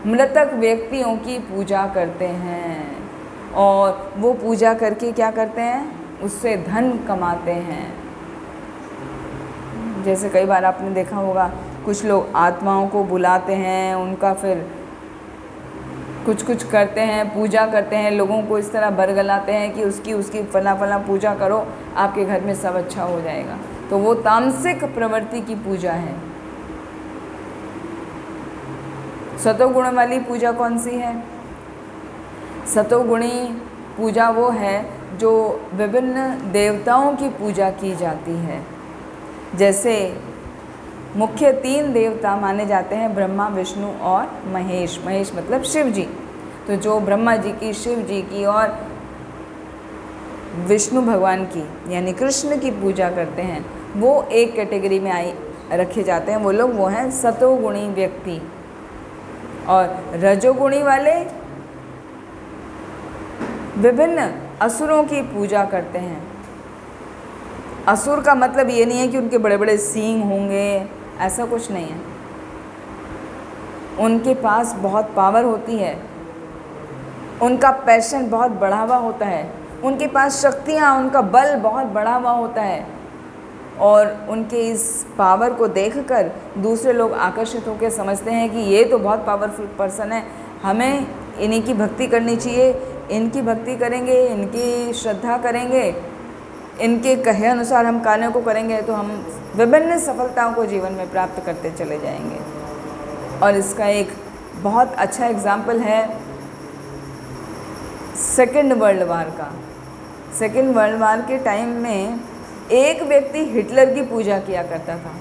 मृतक व्यक्तियों की पूजा करते हैं। और वो पूजा करके क्या करते हैं? उससे धन कमाते हैं। जैसे कई बार आपने देखा होगा कुछ लोग आत्माओं को बुलाते हैं, उनका फिर कुछ करते हैं, पूजा करते हैं, लोगों को इस तरह बरगलाते हैं कि उसकी फला पूजा करो, आपके घर में सब अच्छा हो जाएगा। तो वो तामसिक प्रवृत्ति की पूजा है। सतोगुण वाली पूजा कौन सी है? सतोगुणी पूजा वो है जो विभिन्न देवताओं की पूजा की जाती है। जैसे मुख्य 3 देवता माने जाते हैं, ब्रह्मा, विष्णु और महेश। महेश मतलब शिव जी। तो जो ब्रह्मा जी की, शिव जी की और विष्णु भगवान की यानी कृष्ण की पूजा करते हैं, वो एक कैटेगरी में रखे जाते हैं। वो लोग वो हैं सतोगुणी व्यक्ति। और रजोगुणी वाले विभिन्न असुरों की पूजा करते हैं। असुर का मतलब ये नहीं है कि उनके बड़े बड़े सींग होंगे, ऐसा कुछ नहीं है। उनके पास बहुत पावर होती है, उनका पैशन बहुत बढ़ा हुआ होता है, उनके पास शक्तियाँ, उनका बल बहुत बढ़ा हुआ होता है। और उनके इस पावर को देखकर दूसरे लोग आकर्षित होकर समझते हैं कि ये तो बहुत पावरफुल पर्सन है, हमें इन्हीं की भक्ति करनी चाहिए। इनकी भक्ति करेंगे, इनकी श्रद्धा करेंगे, इनके कहे अनुसार हम कार्यों को करेंगे तो हम विभिन्न सफलताओं को जीवन में प्राप्त करते चले जाएंगे। और इसका एक बहुत अच्छा एग्जाम्पल है सेकेंड वर्ल्ड वार का। सेकेंड वर्ल्ड वार के टाइम में एक व्यक्ति हिटलर की पूजा किया करता था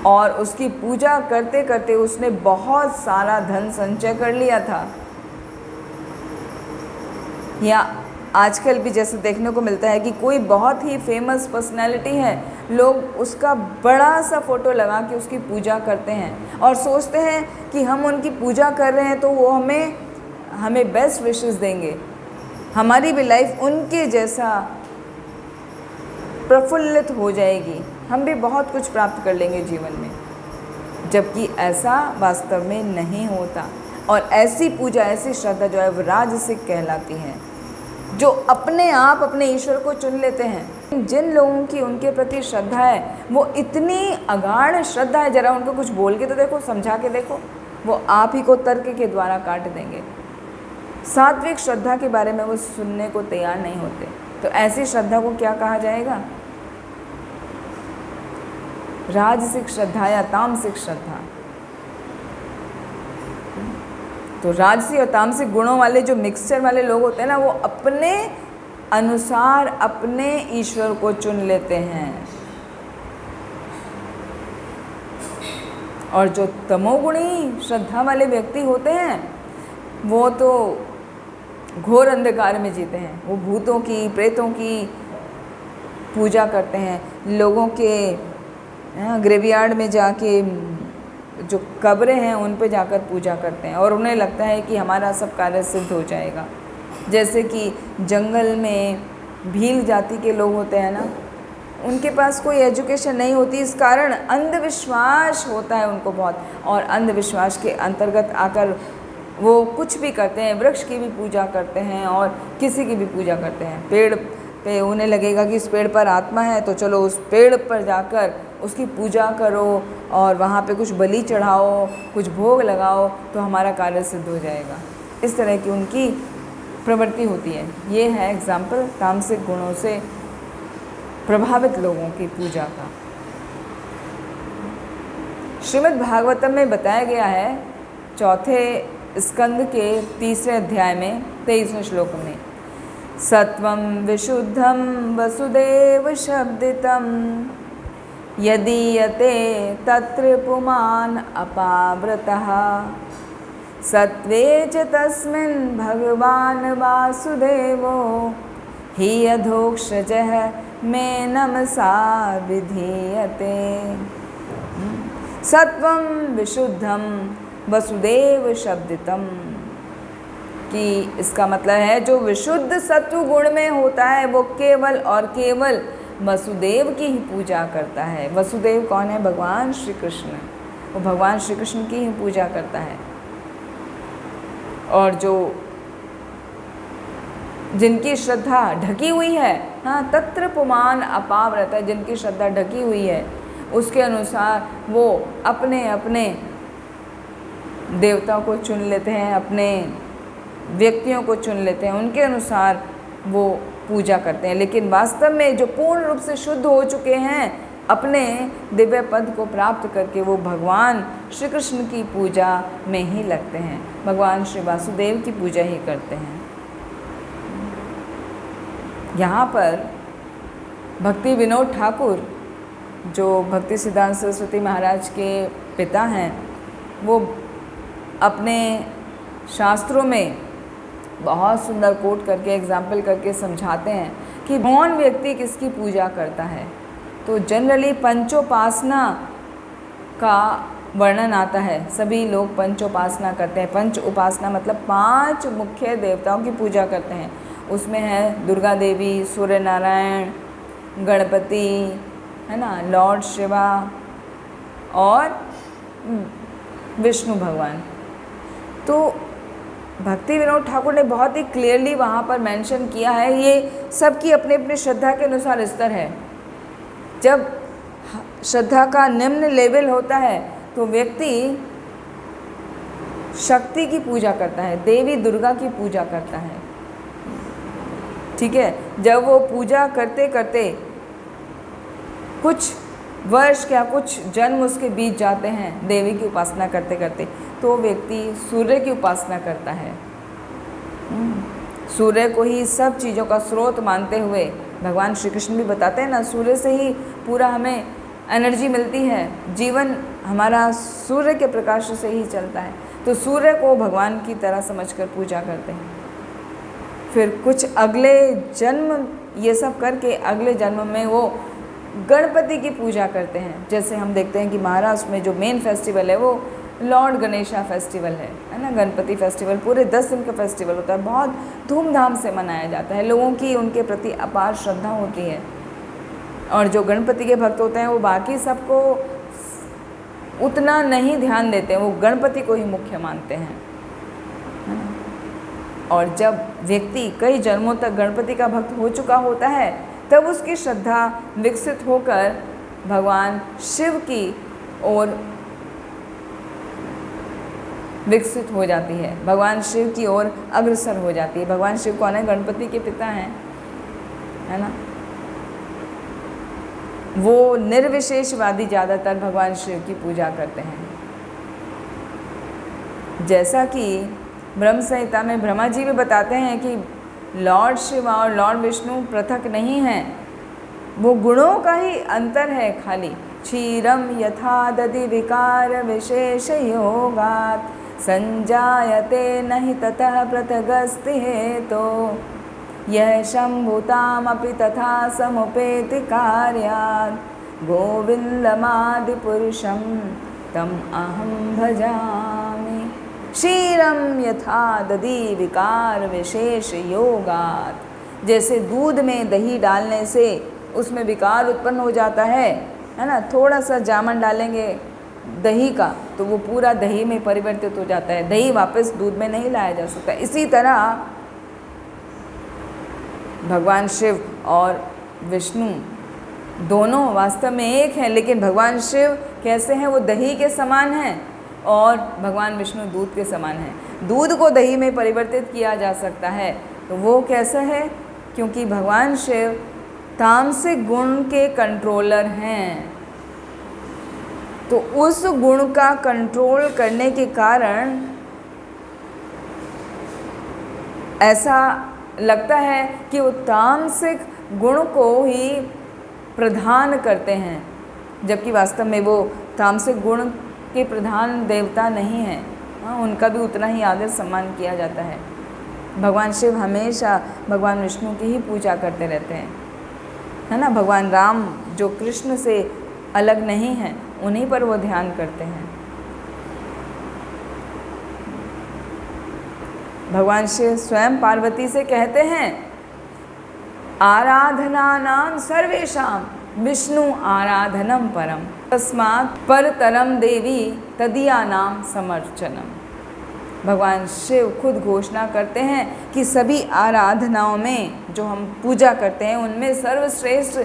और उसकी पूजा करते करते उसने बहुत सारा धन संचय कर लिया था। या आजकल भी जैसे देखने को मिलता है कि कोई बहुत ही फेमस पर्सनैलिटी है, लोग उसका बड़ा सा फ़ोटो लगा के उसकी पूजा करते हैं और सोचते हैं कि हम उनकी पूजा कर रहे हैं तो वो हमें बेस्ट विशेस देंगे, हमारी भी लाइफ उनके जैसा प्रफुल्लित हो जाएगी, हम भी बहुत कुछ प्राप्त कर लेंगे जीवन में। जबकि ऐसा वास्तव में नहीं होता। और ऐसी पूजा, ऐसी श्रद्धा जो है वो राजसिक कहलाती है, जो अपने आप अपने ईश्वर को चुन लेते हैं। जिन लोगों की उनके प्रति श्रद्धा है वो इतनी अगाढ़ श्रद्धा है, ज़रा उनको कुछ बोल के तो देखो, समझा के देखो, वो आप ही को तर्क के द्वारा काट देंगे। सात्विक श्रद्धा के बारे में वो सुनने को तैयार नहीं होते। तो ऐसी श्रद्धा को क्या कहा जाएगा? राजसिक श्रद्धा या तामसिक श्रद्धा। तो राजसी और तामसिक गुणों वाले जो मिक्सचर वाले लोग होते हैं ना, वो अपने अनुसार अपने ईश्वर को चुन लेते हैं। और जो तमोगुणी श्रद्धा वाले व्यक्ति होते हैं वो तो घोर अंधकार में जीते हैं। वो भूतों की, प्रेतों की पूजा करते हैं, लोगों के ग्रेवयार्ड में जाके जो कब्रें हैं उन पे जाकर पूजा करते हैं और उन्हें लगता है कि हमारा सब कार्य सिद्ध हो जाएगा। जैसे कि जंगल में भील जाति के लोग होते हैं ना, उनके पास कोई एजुकेशन नहीं होती, इस कारण अंधविश्वास होता है उनको बहुत, और अंधविश्वास के अंतर्गत आकर वो कुछ भी करते हैं, वृक्ष की भी पूजा करते हैं और किसी की भी पूजा करते हैं। पेड़ पे उन्हें लगेगा कि इस पेड़ पर आत्मा है तो चलो उस पेड़ पर जाकर उसकी पूजा करो और वहाँ पे कुछ बलि चढ़ाओ, कुछ भोग लगाओ तो हमारा कार्य सिद्ध हो जाएगा। इस तरह की उनकी प्रवृत्ति होती है। ये है एग्जाम्पल तामसिक गुणों से प्रभावित लोगों की पूजा का। श्रीमद् भागवतम में बताया गया है 4 स्कंद के 3 अध्याय में 23वें श्लोक में, सत्वं विशुद्धं वसुदेव शब्दितं यदीयते तत्र पुमान् अपावृतः सत्वे च तस्मिन् भगवान् वासुदेवो हि अधोक्षजः मे नमसा विधीयते। सत्वं विशुद्धं वसुदेव शब्दितम, कि इसका मतलब है जो विशुद्ध सत्व गुण में होता है वो केवल और केवल वसुदेव की ही पूजा करता है। वसुदेव कौन है? भगवान श्री कृष्ण। वो भगवान श्री कृष्ण की ही पूजा करता है। और जो जिनकी श्रद्धा ढकी हुई है, हाँ, तत्र पुमान अपावृत है, जिनकी श्रद्धा ढकी हुई है उसके अनुसार वो अपने अपने देवता को चुन लेते हैं, अपने व्यक्तियों को चुन लेते हैं, उनके अनुसार वो पूजा करते हैं। लेकिन वास्तव में जो पूर्ण रूप से शुद्ध हो चुके हैं, अपने दिव्य पद को प्राप्त करके वो भगवान श्री कृष्ण की पूजा में ही लगते हैं, भगवान श्री वासुदेव की पूजा ही करते हैं। यहाँ पर भक्ति विनोद ठाकुर जो भक्ति सिद्धांत सरस्वती महाराज के पिता हैं, वो अपने शास्त्रों में बहुत सुंदर कोट करके, एग्जाम्पल करके समझाते हैं कि कौन व्यक्ति किसकी पूजा करता है। तो जनरली पंचोपासना का वर्णन आता है, सभी लोग पंचोपासना करते हैं। पंच उपासना मतलब 5 मुख्य देवताओं की पूजा करते हैं। उसमें है दुर्गा देवी, सूर्य नारायण, गणपति, है ना, लॉर्ड शिवा और विष्णु भगवान। तो भक्ति विनोद ठाकुर ने बहुत ही क्लियरली वहाँ पर मेंशन किया है, ये सबकी अपने अपने श्रद्धा के अनुसार स्तर है। जब श्रद्धा का निम्न लेवल होता है तो व्यक्ति शक्ति की पूजा करता है, देवी दुर्गा की पूजा करता है, ठीक है। जब वो पूजा करते करते कुछ वर्ष या कुछ जन्म उसके बीत जाते हैं देवी की उपासना करते करते, तो व्यक्ति सूर्य की उपासना करता है। सूर्य को ही सब चीज़ों का स्रोत मानते हुए भगवान श्री कृष्ण भी बताते हैं ना, सूर्य से ही पूरा हमें एनर्जी मिलती है, जीवन हमारा सूर्य के प्रकाश से ही चलता है। तो सूर्य को भगवान की तरह समझकर पूजा करते हैं। फिर कुछ अगले जन्म ये सब करके अगले जन्म में वो गणपति की पूजा करते हैं। जैसे हम देखते हैं कि महाराष्ट्र में जो मेन फेस्टिवल है वो लॉर्ड गणेशा फेस्टिवल है ना, गणपति फेस्टिवल पूरे 10 दिन का फेस्टिवल होता है, बहुत धूमधाम से मनाया जाता है। लोगों की उनके प्रति अपार श्रद्धा होती है और जो गणपति के भक्त होते हैं वो बाकी सबको उतना नहीं ध्यान देते हैं, वो गणपति को ही मुख्य मानते हैं, है ना। और जब व्यक्ति कई जन्मों तक गणपति का भक्त हो चुका होता है तब उसकी श्रद्धा विकसित होकर भगवान शिव की ओर विकसित हो जाती है, भगवान शिव की ओर अग्रसर हो जाती है। भगवान शिव कौन है? गणपति के पिता हैं, है ना। वो निर्विशेषवादी ज़्यादातर भगवान शिव की पूजा करते हैं। जैसा कि ब्रह्म संहिता में ब्रह्मा जी भी बताते हैं कि लॉर्ड शिव और लॉर्ड विष्णु पृथक नहीं हैं, वो गुणों का ही अंतर है खाली। क्षीरम यथा दधि विकार विशेष योगात् संजायते नहि ततः पृथगस्ति हेतो यह शंभुतामपि तथा समुपेति कार्यात् गोविंदमादिपुरुषं तम अहं भजामि। क्षीरम यथा दधि विकार विशेष योगात्, जैसे दूध में दही डालने से उसमें विकार उत्पन्न हो जाता है ना। थोड़ा सा जामन डालेंगे दही का तो वो पूरा दही में परिवर्तित हो जाता है, दही वापस दूध में नहीं लाया जा सकता। इसी तरह भगवान शिव और विष्णु दोनों वास्तव में एक हैं, लेकिन भगवान शिव कैसे हैं? वो दही के समान हैं और भगवान विष्णु दूध के समान हैं। दूध को दही में परिवर्तित किया जा सकता है, तो वो कैसा है? क्योंकि भगवान शिव तामसिक गुण के कंट्रोलर हैं, तो उस गुण का कंट्रोल करने के कारण ऐसा लगता है कि वो तामसिक गुण को ही प्रधान करते हैं, जबकि वास्तव में वो तामसिक गुण के प्रधान देवता नहीं हैं। हाँ, उनका भी उतना ही आदर सम्मान किया जाता है। भगवान शिव हमेशा भगवान विष्णु की ही पूजा करते रहते हैं, है ना। भगवान राम जो कृष्ण से अलग नहीं हैं, उन्हीं पर वो ध्यान करते हैं। भगवान शिव स्वयं पार्वती से कहते हैं, आराधनानां सर्वेषां विष्णु आराधनम परम तस्मात् परतरम देवी तदीयानां समर्चनम। भगवान शिव खुद घोषणा करते हैं कि सभी आराधनाओं में जो हम पूजा करते हैं उनमें सर्वश्रेष्ठ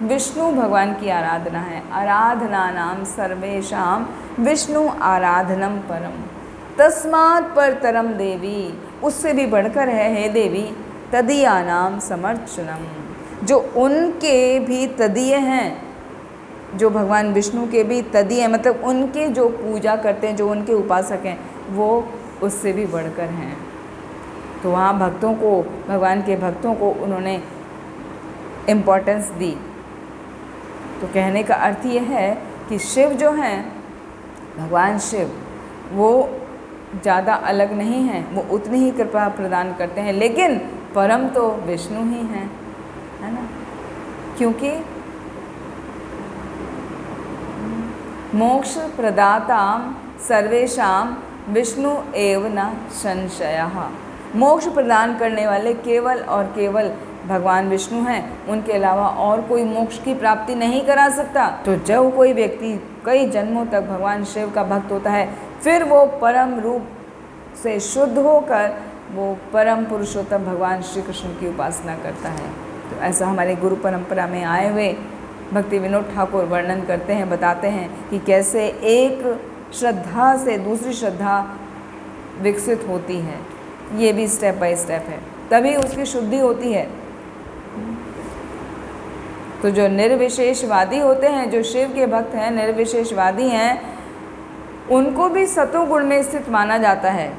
विष्णु भगवान की आराधना है। आराधनानां सर्वेषां विष्णु आराधनम परम तस्मात् परतरम देवी, उससे भी बढ़कर है हे देवी, तदीयानां समर्चनम, जो उनके भी तदीय हैं, जो भगवान विष्णु के भी तदीय, मतलब उनके जो पूजा करते हैं, जो उनके उपासक हैं, वो उससे भी बढ़कर हैं। तो वहाँ भक्तों को, भगवान के भक्तों को उन्होंने इम्पोर्टेंस दी। तो कहने का अर्थ ये है कि शिव जो हैं, भगवान शिव, वो ज़्यादा अलग नहीं हैं, वो उतनी ही कृपा प्रदान करते हैं, लेकिन परम तो विष्णु ही हैं, है ना। क्योंकि मोक्ष प्रदातां सर्वेषां विष्णु एव न संशयः, मोक्ष प्रदान करने वाले केवल और केवल भगवान विष्णु हैं, उनके अलावा और कोई मोक्ष की प्राप्ति नहीं करा सकता। तो जब कोई व्यक्ति कई जन्मों तक भगवान शिव का भक्त होता है, फिर वो परम रूप से शुद्ध होकर वो परम पुरुषोत्तम भगवान श्री कृष्ण की उपासना करता है। तो ऐसा हमारे गुरु परंपरा में आए हुए भक्ति विनोद ठाकुर वर्णन करते हैं, बताते हैं कि कैसे एक श्रद्धा से दूसरी श्रद्धा विकसित होती है। ये भी स्टेप बाय स्टेप है, तभी उसकी शुद्धि होती है। तो जो निर्विशेषवादी होते हैं, जो शिव के भक्त हैं, निर्विशेषवादी हैं, उनको भी सतो गुण में स्थित माना जाता है।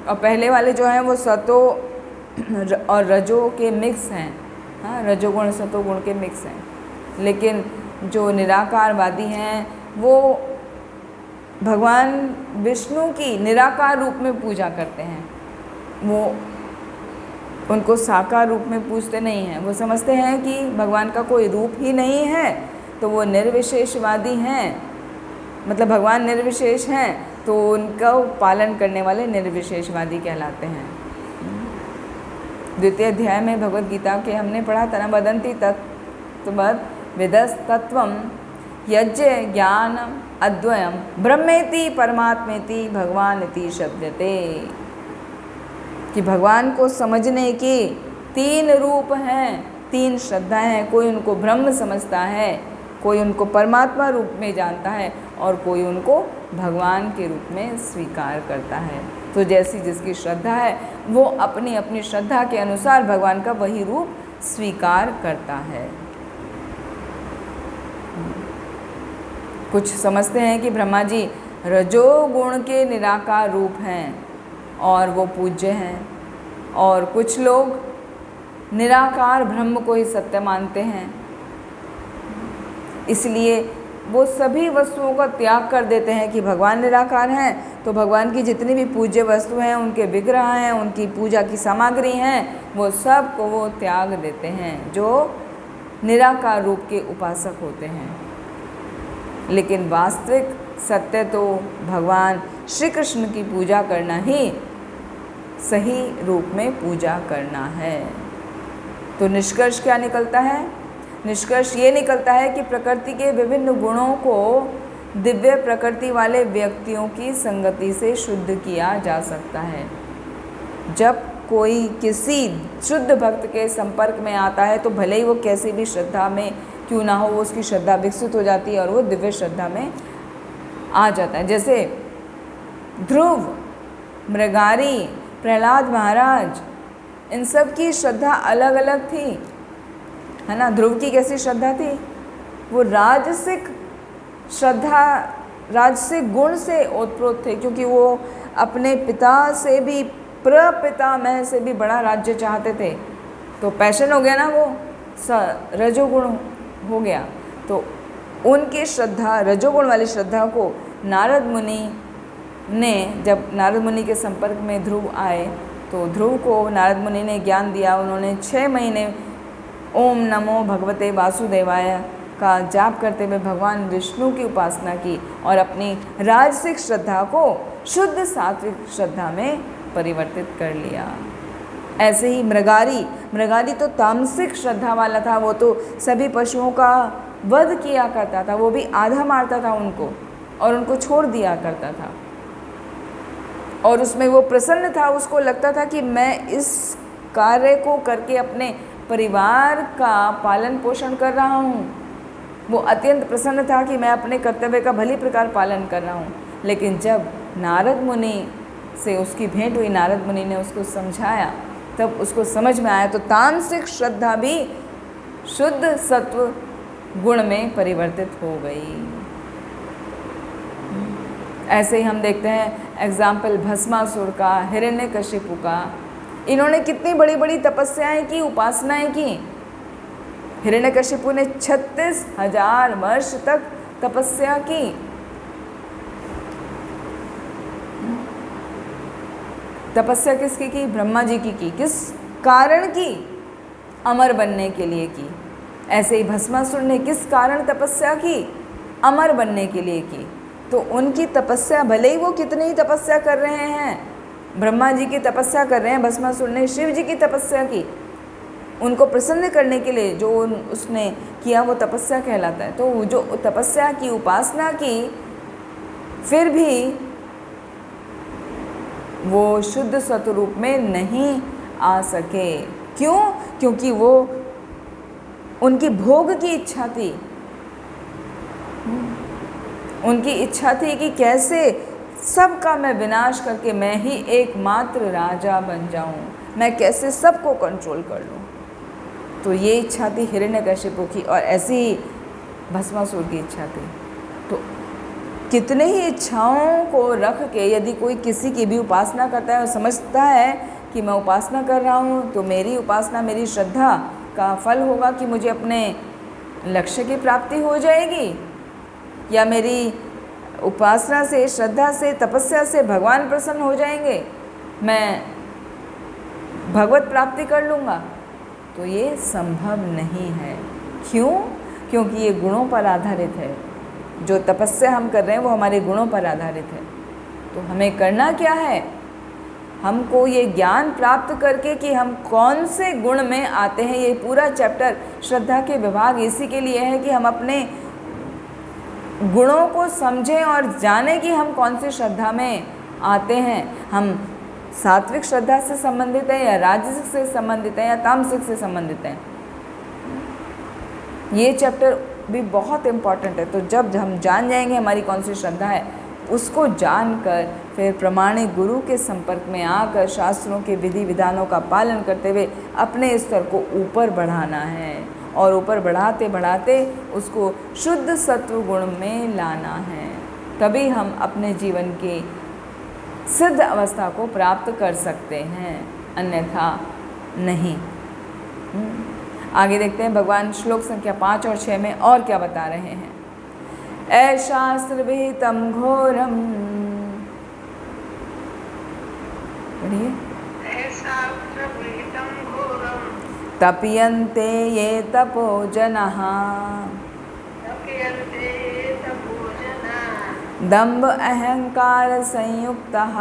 और पहले वाले जो हैं वो सतो और रजो के मिक्स हैं, हाँ, रजोगुण सतोगुण के मिक्स हैं। लेकिन जो निराकारवादी हैं वो भगवान विष्णु की निराकार रूप में पूजा करते हैं, वो उनको साकार रूप में पूजते नहीं हैं। वो समझते हैं कि भगवान का कोई रूप ही नहीं है, तो वो निर्विशेषवादी हैं, मतलब भगवान निर्विशेष हैं, तो उनका पालन करने वाले निर्विशेषवादी कहलाते हैं। द्वितीय अध्याय में भगवद गीता के हमने पढ़ा था ना, वदन्ति तत्त्ववद् विदस्तत्वं यज्ञ ज्ञान अद्वयम ब्रह्मेति परमात्मेति भगवानिति शब्दते, कि भगवान को समझने के तीन रूप हैं, तीन श्रद्धाएं हैं। कोई उनको ब्रह्म समझता है, कोई उनको परमात्मा रूप में जानता है, और कोई उनको भगवान के रूप में स्वीकार करता है। तो जैसी जिसकी श्रद्धा है वो अपनी अपनी श्रद्धा के अनुसार भगवान का वही रूप स्वीकार करता है। कुछ समझते हैं कि ब्रह्मा जी रजोगुण के निराकार रूप हैं, और वो पूज्य हैं, और कुछ लोग निराकार ब्रह्म को ही सत्य मानते हैं, इसलिए वो सभी वस्तुओं का त्याग कर देते हैं कि भगवान निराकार हैं, तो भगवान की जितनी भी पूज्य वस्तु हैं, उनके विग्रह हैं, उनकी पूजा की सामग्री हैं, वो सब को वो त्याग देते हैं जो निराकार रूप के उपासक होते हैं। लेकिन वास्तविक सत्य तो भगवान श्री कृष्ण की पूजा करना ही सही रूप में पूजा करना है। तो निष्कर्ष क्या निकलता है? निष्कर्ष ये निकलता है कि प्रकृति के विभिन्न गुणों को दिव्य प्रकृति वाले व्यक्तियों की संगति से शुद्ध किया जा सकता है। जब कोई किसी शुद्ध भक्त के संपर्क में आता है तो भले ही वो कैसी भी श्रद्धा में क्यों ना हो, वो उसकी श्रद्धा विकसित हो जाती है और वो दिव्य श्रद्धा में आ जाता है। जैसे ध्रुव, मृगारी, प्रहलाद महाराज, इन सब की श्रद्धा अलग अलग थी, है ना। ध्रुव की कैसी श्रद्धा थी? वो राजसिक श्रद्धा, राजसिक गुण से ओतप्रोत थे, क्योंकि वो अपने पिता से भी, प्रपितामह से भी बड़ा राज्य चाहते थे। तो पैशन हो गया ना, वो रजोगुण हो गया। तो उनकी श्रद्धा, रजोगुण वाली श्रद्धा को नारद मुनि ने, जब नारद मुनि के संपर्क में ध्रुव आए तो ध्रुव को नारद मुनि ने ज्ञान दिया। उन्होंने 6 महीने ओम नमो भगवते वासुदेवाय का जाप करते हुए भगवान विष्णु की उपासना की और अपनी राजसिक श्रद्धा को शुद्ध सात्विक श्रद्धा में परिवर्तित कर लिया। ऐसे ही मृगारी तो तामसिक श्रद्धा वाला था। वो तो सभी पशुओं का वध किया करता था, वो भी आधा मारता था उनको और उनको छोड़ दिया करता था, और उसमें वो प्रसन्न था। उसको लगता था कि मैं इस कार्य को करके अपने परिवार का पालन पोषण कर रहा हूँ। वो अत्यंत प्रसन्न था कि मैं अपने कर्तव्य का भली प्रकार पालन कर रहा हूँ। लेकिन जब नारद मुनि से उसकी भेंट हुई, नारद मुनि ने उसको समझाया, तब उसको समझ में आया। तो तामसिक श्रद्धा भी शुद्ध सत्व गुण में परिवर्तित हो गई। ऐसे ही हम देखते हैं एग्जाम्पल भस्मासुर का, हिरण्यकशिपु का। इन्होंने कितनी बड़ी बड़ी तपस्याएं की, उपासनाएं की। हिरण्यकशिपु ने 36,000 वर्ष तक तपस्या की। तपस्या किसकी की? ब्रह्मा जी की। किस कारण की? अमर बनने के लिए की। ऐसे ही भस्मासुर ने किस कारण तपस्या की? अमर बनने के लिए की। तो उनकी तपस्या, भले ही वो कितनी ही तपस्या कर रहे हैं, ब्रह्मा जी की तपस्या कर रहे हैं, भस्मासुर ने शिव जी की तपस्या की, उनको प्रसन्न करने के लिए जो उसने किया वो तपस्या कहलाता है। तो जो तपस्या की, उपासना की, फिर भी वो शुद्ध सत्वरूप में नहीं आ सके। क्यों? क्योंकि वो उनकी भोग की इच्छा थी। उनकी इच्छा थी कि कैसे सबका मैं विनाश करके मैं ही एकमात्र राजा बन जाऊं, मैं कैसे सबको कंट्रोल कर लूं। तो ये इच्छा थी हिरण्यकशिपु की, और ऐसी ही भस्मासुर की इच्छा थी। तो कितने ही इच्छाओं को रख के यदि कोई किसी की भी उपासना करता है और समझता है कि मैं उपासना कर रहा हूँ तो मेरी उपासना, मेरी श्रद्धा का फल होगा कि मुझे अपने लक्ष्य की प्राप्ति हो जाएगी, या मेरी उपासना से, श्रद्धा से, तपस्या से भगवान प्रसन्न हो जाएंगे, मैं भगवत प्राप्ति कर लूँगा, तो ये संभव नहीं है। क्यों? क्योंकि ये गुणों पर आधारित है। जो तपस्या हम कर रहे हैं वो हमारे गुणों पर आधारित है। तो हमें करना क्या है? हमको ये ज्ञान प्राप्त करके कि हम कौन से गुण में आते हैं। ये पूरा चैप्टर श्रद्धा के विभाग इसी के लिए है कि हम अपने गुणों को समझें और जानें कि हम कौन सी श्रद्धा में आते हैं। हम सात्विक श्रद्धा से संबंधित हैं, या राजसिक से संबंधित हैं, या तामसिक से संबंधित हैं। ये चैप्टर भी बहुत इम्पॉर्टेंट है। तो जब हम जान जाएंगे हमारी कौन सी श्रद्धा है, उसको जानकर फिर प्रमाणिक गुरु के संपर्क में आकर शास्त्रों के विधि विधानों का पालन करते हुए अपने स्तर को ऊपर बढ़ाना है, और ऊपर बढ़ाते बढ़ाते उसको शुद्ध सत्व गुण में लाना है। तभी हम अपने जीवन के सिद्ध अवस्था को प्राप्त कर सकते हैं, अन्यथा नहीं। आगे देखते हैं भगवान श्लोक संख्या 5 और 6 में और क्या बता रहे हैं। अशास्त्र विहितम घोरम, पढ़िए। तप्यन्ते ये तपो जनः दम्भ अहंकार संयुक्तः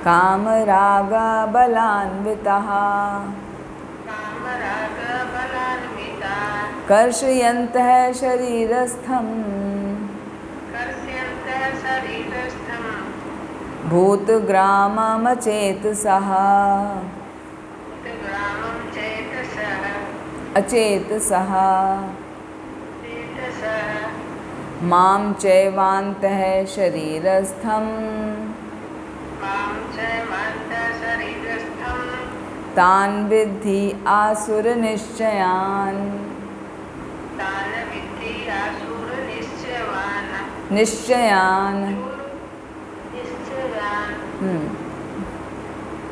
काम राग बलान्वितः कर्षयन्तः शरीरस्थं भूतग्राममचेतसः अचेतसः मां चैवान्तः शरीरस्थं तान् विद्धि आसुरनिश्चयान् निश्चयान्।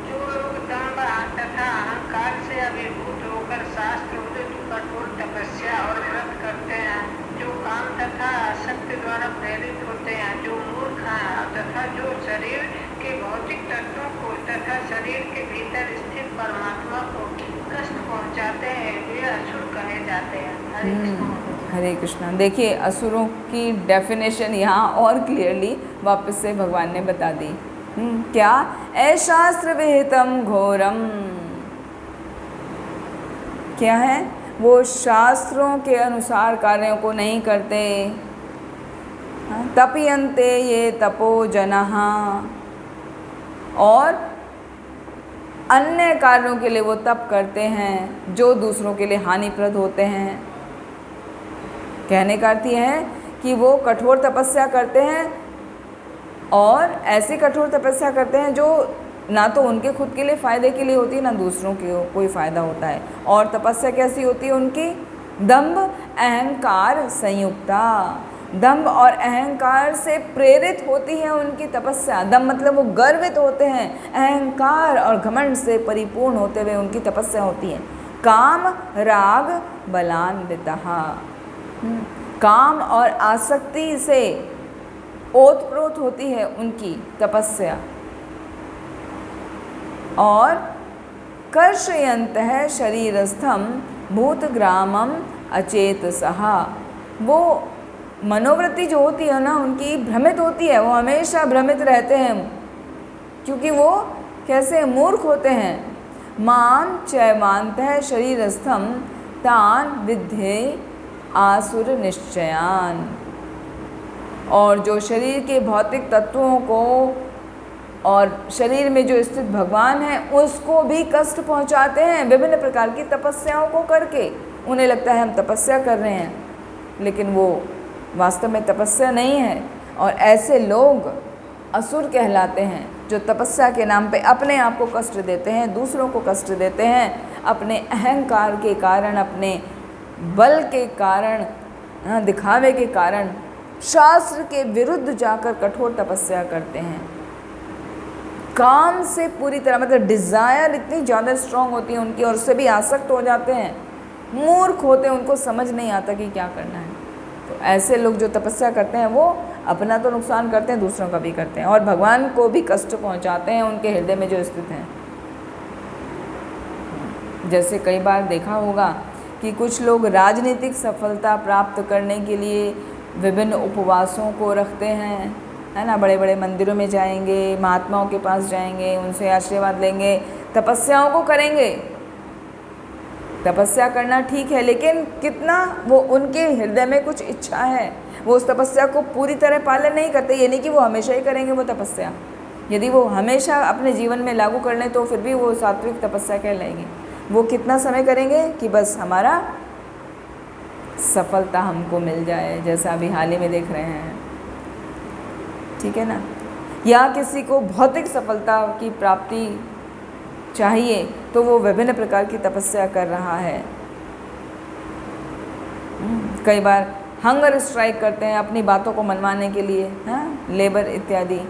जो लोग दंभ तथा अहंकार से अभिभूत होकर शास्त्र उदित कठोर तपस्या और व्रत करते हैं, जो काम तथा आसक्ति द्वारा प्रेरित होते हैं, जो मूर्ख हैं तथा जो शरीर के भौतिक तत्वों को तथा शरीर के भीतर स्थित परमात्मा को कष्ट पहुंचाते हैं, वे असुर कहे जाते हैं। हरे कृष्णा। देखिए असुरों की डेफिनेशन यहाँ और क्लियरली वापस से भगवान ने बता दी। क्या? अशास्त्र विहितम घोरम, क्या है? वो शास्त्रों के अनुसार कार्यों को नहीं करते। तप्यन्ते ये तपो जनः, और अन्य कार्यों के लिए वो तप करते हैं जो दूसरों के लिए हानिप्रद होते हैं। कहने का अर्थ यह है कि वो कठोर तपस्या करते हैं और ऐसी कठोर तपस्या करते हैं जो ना तो उनके खुद के लिए फ़ायदे के लिए होती है, ना दूसरों के कोई फ़ायदा होता है। और तपस्या कैसी होती है उनकी? दंभ अहंकार संयुक्ता, दंभ और अहंकार से प्रेरित होती है उनकी तपस्या। दंभ मतलब वो गर्वित होते हैं, अहंकार और घमंड से परिपूर्ण होते हुए उनकी तपस्या होती है। काम राग बलान्वितः, काम और आसक्ति से ओतप्रोत होती है उनकी तपस्या। और कर्षयन्तः शरीरस्थम भूतग्रामम अचेतसः, वो मनोवृत्ति जो होती है ना उनकी भ्रमित होती है, वो हमेशा भ्रमित रहते हैं क्योंकि वो कैसे मूर्ख होते हैं। मां चैवान्तः शरीरस्थम तान् विद्धि आसुर निश्चयान, और जो शरीर के भौतिक तत्वों को और शरीर में जो स्थित भगवान है उसको भी कष्ट पहुंचाते हैं विभिन्न प्रकार की तपस्याओं को करके। उन्हें लगता है हम तपस्या कर रहे हैं, लेकिन वो वास्तव में तपस्या नहीं है। और ऐसे लोग असुर कहलाते हैं जो तपस्या के नाम पे अपने आप को कष्ट देते हैं, दूसरों को कष्ट देते हैं, अपने अहंकार के कारण, अपने बल के कारण, दिखावे के कारण शास्त्र के विरुद्ध जाकर कठोर तपस्या करते हैं। काम से पूरी तरह, मतलब डिज़ायर इतनी ज़्यादा स्ट्रांग होती है उनकी और उससे भी आसक्त हो जाते हैं। मूर्ख होते हैं, उनको समझ नहीं आता कि क्या करना है। तो ऐसे लोग जो तपस्या करते हैं वो अपना तो नुकसान करते हैं, दूसरों का भी करते हैं और भगवान को भी कष्ट पहुंचाते हैं उनके हृदय में जो स्थित हैं। जैसे कई बार देखा होगा कि कुछ लोग राजनीतिक सफलता प्राप्त करने के लिए विभिन्न उपवासों को रखते हैं, है ना। बड़े बड़े मंदिरों में जाएंगे, महात्माओं के पास जाएंगे, उनसे आशीर्वाद लेंगे, तपस्याओं को करेंगे। तपस्या करना ठीक है, लेकिन कितना वो उनके हृदय में कुछ इच्छा है, वो उस तपस्या को पूरी तरह पालन नहीं करते। ये नहीं कि वो हमेशा ही करेंगे वो तपस्या। यदि वो हमेशा अपने जीवन में लागू कर लें तो फिर भी वो सात्विक तपस्या कहलाएगी। वो कितना समय करेंगे कि बस हमारा सफलता हमको मिल जाए, जैसा अभी हाल ही में देख रहे हैं, ठीक है ना। या किसी को भौतिक सफलता की प्राप्ति चाहिए तो वो विभिन्न प्रकार की तपस्या कर रहा है। कई बार हंगर स्ट्राइक करते हैं अपनी बातों को मनवाने के लिए, हाँ, लेबर इत्यादि।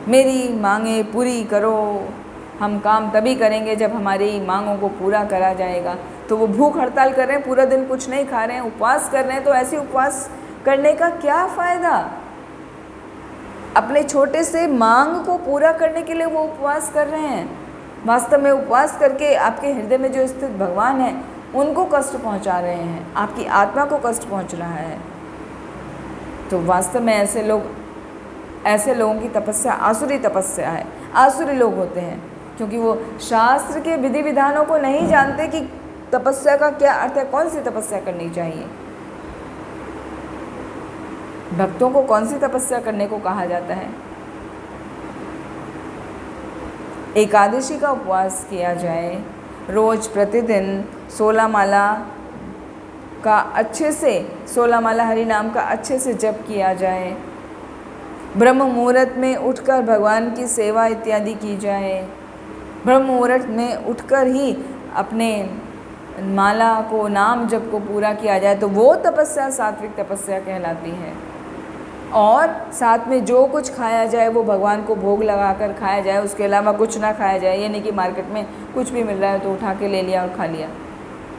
मेरी मांगे पूरी करो, हम काम तभी करेंगे जब हमारी मांगों को पूरा करा जाएगा। तो वो भूख हड़ताल कर रहे हैं, पूरा दिन कुछ नहीं खा रहे हैं, उपवास कर रहे हैं। तो ऐसे उपवास करने का क्या फ़ायदा? अपने छोटे से मांग को पूरा करने के लिए वो उपवास कर रहे हैं। वास्तव में उपवास करके आपके हृदय में जो स्थित भगवान है उनको कष्ट पहुंचा रहे हैं, आपकी आत्मा को कष्ट पहुंच रहा है। तो वास्तव में ऐसे लोगों की तपस्या आसुरी तपस्या है। आसुरी लोग होते हैं क्योंकि वो शास्त्र के विधि विधानों को नहीं जानते कि तपस्या का क्या अर्थ है, कौन सी तपस्या करनी चाहिए। भक्तों को कौन सी तपस्या करने को कहा जाता है? एकादशी का उपवास किया जाए, रोज प्रतिदिन 16 माला का अच्छे से 16 माला हरि नाम का अच्छे से जप किया जाए, ब्रह्म मुहूर्त में उठकर भगवान की सेवा इत्यादि की जाए, ब्रह्म मुहूर्त में उठकर ही अपने माला को नाम जप को पूरा किया जाए, तो वो तपस्या सात्विक तपस्या कहलाती है। और साथ में जो कुछ खाया जाए वो भगवान को भोग लगाकर खाया जाए, उसके अलावा कुछ ना खाया जाए। ये नहीं कि मार्केट में कुछ भी मिल रहा है तो उठा के ले लिया और खा लिया।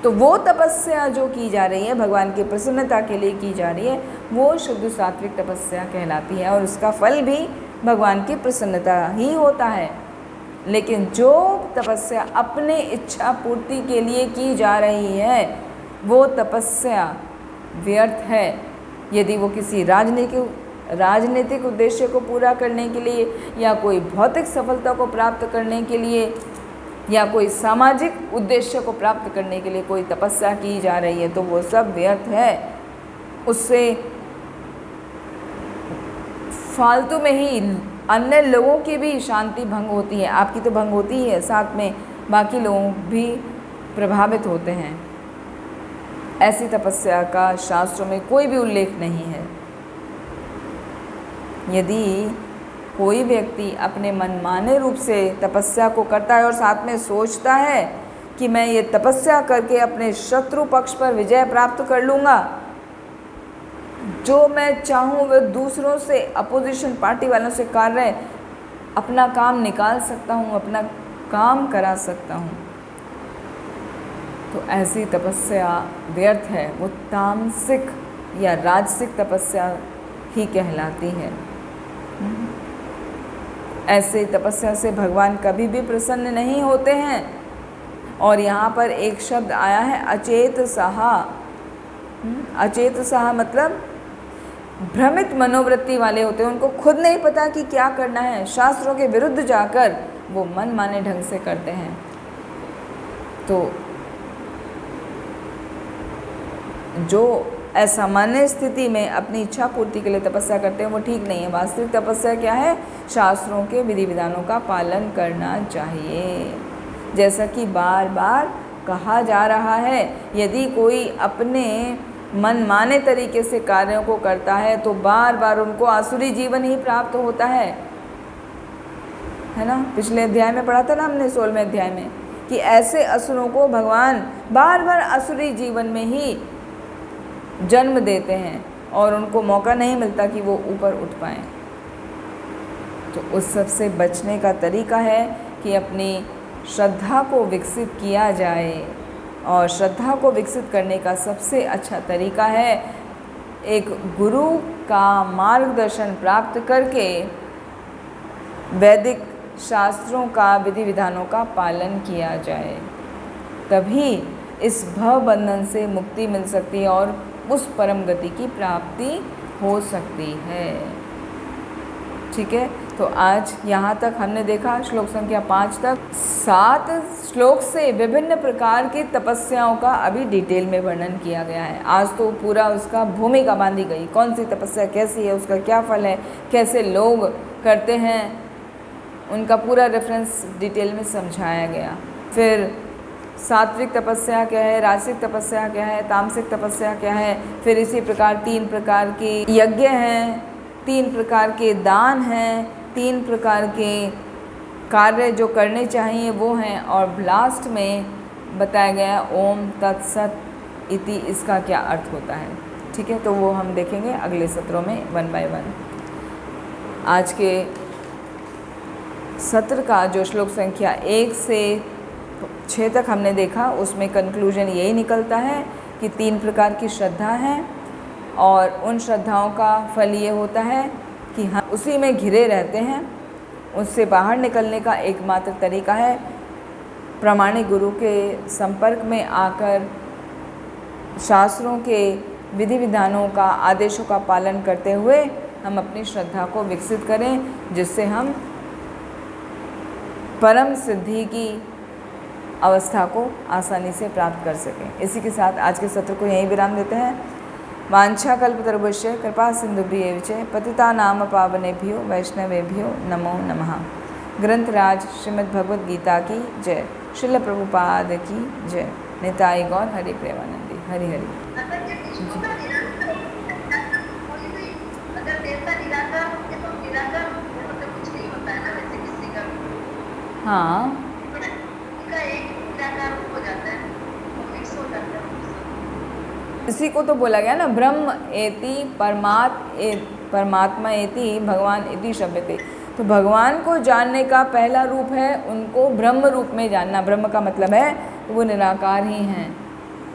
तो वो तपस्या जो की जा रही है भगवान की प्रसन्नता के लिए की जा रही है, वो शुद्ध सात्विक तपस्या कहलाती है और उसका फल भी भगवान की प्रसन्नता ही होता है। लेकिन जो तपस्या अपने इच्छा पूर्ति के लिए की जा रही है वो तपस्या व्यर्थ है। यदि वो किसी राजनीतिक उद्देश्य को पूरा करने के लिए या कोई भौतिक सफलता को प्राप्त करने के लिए या कोई सामाजिक उद्देश्य को प्राप्त करने के लिए कोई तपस्या की जा रही है तो वो सब व्यर्थ है। उससे फालतू में ही अन्य लोगों की भी शांति भंग होती है, आपकी तो भंग होती ही है, साथ में बाकी लोग भी प्रभावित होते हैं। ऐसी तपस्या का शास्त्रों में कोई भी उल्लेख नहीं है। यदि कोई व्यक्ति अपने मनमाने रूप से तपस्या को करता है और साथ में सोचता है कि मैं ये तपस्या करके अपने शत्रु पक्ष पर विजय प्राप्त कर लूँगा, जो मैं चाहूँ वह दूसरों से, अपोजिशन पार्टी वालों से कार्य अपना काम निकाल सकता हूँ, अपना काम करा सकता हूँ, तो ऐसी तपस्या व्यर्थ है। वो तामसिक या राजसिक तपस्या ही कहलाती है। ऐसे तपस्या से भगवान कभी भी प्रसन्न नहीं होते हैं। और यहाँ पर एक शब्द आया है अचेत सहा। अचेत सहा मतलब भ्रमित मनोवृत्ति वाले होते हैं, उनको खुद नहीं पता कि क्या करना है, शास्त्रों के विरुद्ध जाकर वो मन माने ढंग से करते हैं। तो जो असामान्य स्थिति में अपनी इच्छा पूर्ति के लिए तपस्या करते हैं वो ठीक नहीं है। वास्तविक तपस्या क्या है? शास्त्रों के विधि विधानों का पालन करना चाहिए। जैसा कि बार बार कहा जा रहा है, यदि कोई अपने मनमाने तरीके से कार्यों को करता है तो बार बार उनको आसुरी जीवन ही प्राप्त होता है ना। पिछले अध्याय में पढ़ा था ना हमने, 16वें अध्याय में, कि ऐसे असुरों को भगवान बार बार आसुरी जीवन में ही जन्म देते हैं और उनको मौका नहीं मिलता कि वो ऊपर उठ पाएँ। तो उस सब से बचने का तरीका है कि अपनी श्रद्धा को विकसित किया जाए। और श्रद्धा को विकसित करने का सबसे अच्छा तरीका है एक गुरु का मार्गदर्शन प्राप्त करके वैदिक शास्त्रों का विधि विधानों का पालन किया जाए। तभी इस भव बंधन से मुक्ति मिल सकती है और उस परम गति की प्राप्ति हो सकती है। ठीक है, तो आज यहाँ तक हमने देखा श्लोक संख्या 5 तक। 7 श्लोक से विभिन्न प्रकार की तपस्याओं का अभी डिटेल में वर्णन किया गया है। आज तो पूरा उसका भूमिका बांधी गई, कौन सी तपस्या कैसी है, उसका क्या फल है, कैसे लोग करते हैं, उनका पूरा रेफरेंस डिटेल में समझाया गया। फिर सात्विक तपस्या क्या है, राजसिक तपस्या क्या है, तामसिक तपस्या क्या है। फिर इसी प्रकार 3 प्रकार के यज्ञ हैं, 3 प्रकार के दान हैं, 3 प्रकार के कार्य जो करने चाहिए वो हैं। और लास्ट में बताया गया ओम तत्सत इति, इसका क्या अर्थ होता है। ठीक है, तो वो हम देखेंगे अगले सत्रों में 1 बाय 1। आज के सत्र का जो श्लोक संख्या 1 से 6 तक हमने देखा, उसमें कंक्लूजन यही निकलता है कि 3 प्रकार की श्रद्धा है और उन श्रद्धाओं का फल ये होता है कि हम उसी में घिरे रहते हैं। उससे बाहर निकलने का एकमात्र तरीका है प्रामाणिक गुरु के संपर्क में आकर शास्त्रों के विधि विधानों का, आदेशों का पालन करते हुए हम अपनी श्रद्धा को विकसित करें, जिससे हम परम सिद्धि की अवस्था को आसानी से प्राप्त कर सकें। इसी के साथ आज के सत्र को यहीं विराम देते हैं। वांछा कल्पतरुभ्यश्च कृपा सिंधुभ्येव च पतितानां पावनेभ्यो वैष्णवेभ्यो नमो नमः। ग्रंथराज श्रीमद् भगवद गीता की जय। श्रील प्रभुपाद की जय। निताई गौर हरि प्रेमानंदी। हरि हरि। हाँ, इसी को तो बोला गया ना, ब्रह्म एति परमात्मा एति भगवान एति शब्दते। तो भगवान को जानने का पहला रूप है उनको ब्रह्म रूप में जानना। ब्रह्म का मतलब है कि वो निराकार ही हैं,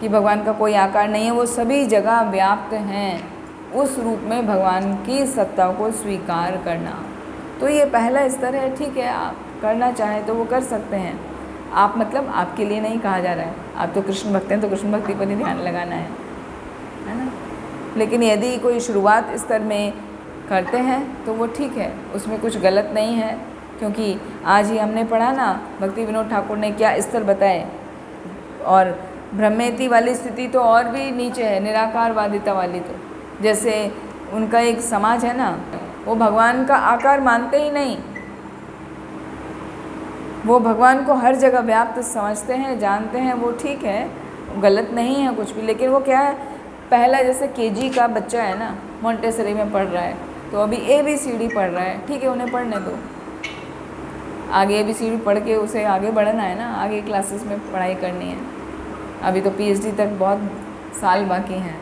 कि भगवान का कोई आकार नहीं है, वो सभी जगह व्याप्त हैं। उस रूप में भगवान की सत्ता को स्वीकार करना, तो ये पहला स्तर है। ठीक है, आप करना चाहें तो वो कर सकते हैं। आप मतलब आपके लिए नहीं कहा जा रहा है, आप तो कृष्ण भक्त हैं तो कृष्ण भक्ति पर ही ध्यान लगाना है ना। लेकिन यदि कोई शुरुआत स्तर में करते हैं तो वो ठीक है, उसमें कुछ गलत नहीं है। क्योंकि आज ही हमने पढ़ा ना, भक्ति विनोद ठाकुर ने क्या स्तर बताए। और ब्रह्मेति वाली स्थिति तो और भी नीचे है, निराकारवादिता वाली। तो जैसे उनका एक समाज है ना, वो भगवान का आकार मानते ही नहीं, वो भगवान को हर जगह व्याप्त समझते हैं, जानते हैं। वो ठीक है, गलत नहीं है कुछ भी। लेकिन वो क्या है, पहला जैसे केजी का बच्चा है ना, मोंटेसरी में पढ़ रहा है, तो अभी ABCD पढ़ रहा है, ठीक है, उन्हें पढ़ने दो। आगे ABCD पढ़ के उसे आगे बढ़ना है ना, आगे क्लासेस में पढ़ाई करनी है। अभी तो PhD तक बहुत साल बाकी हैं।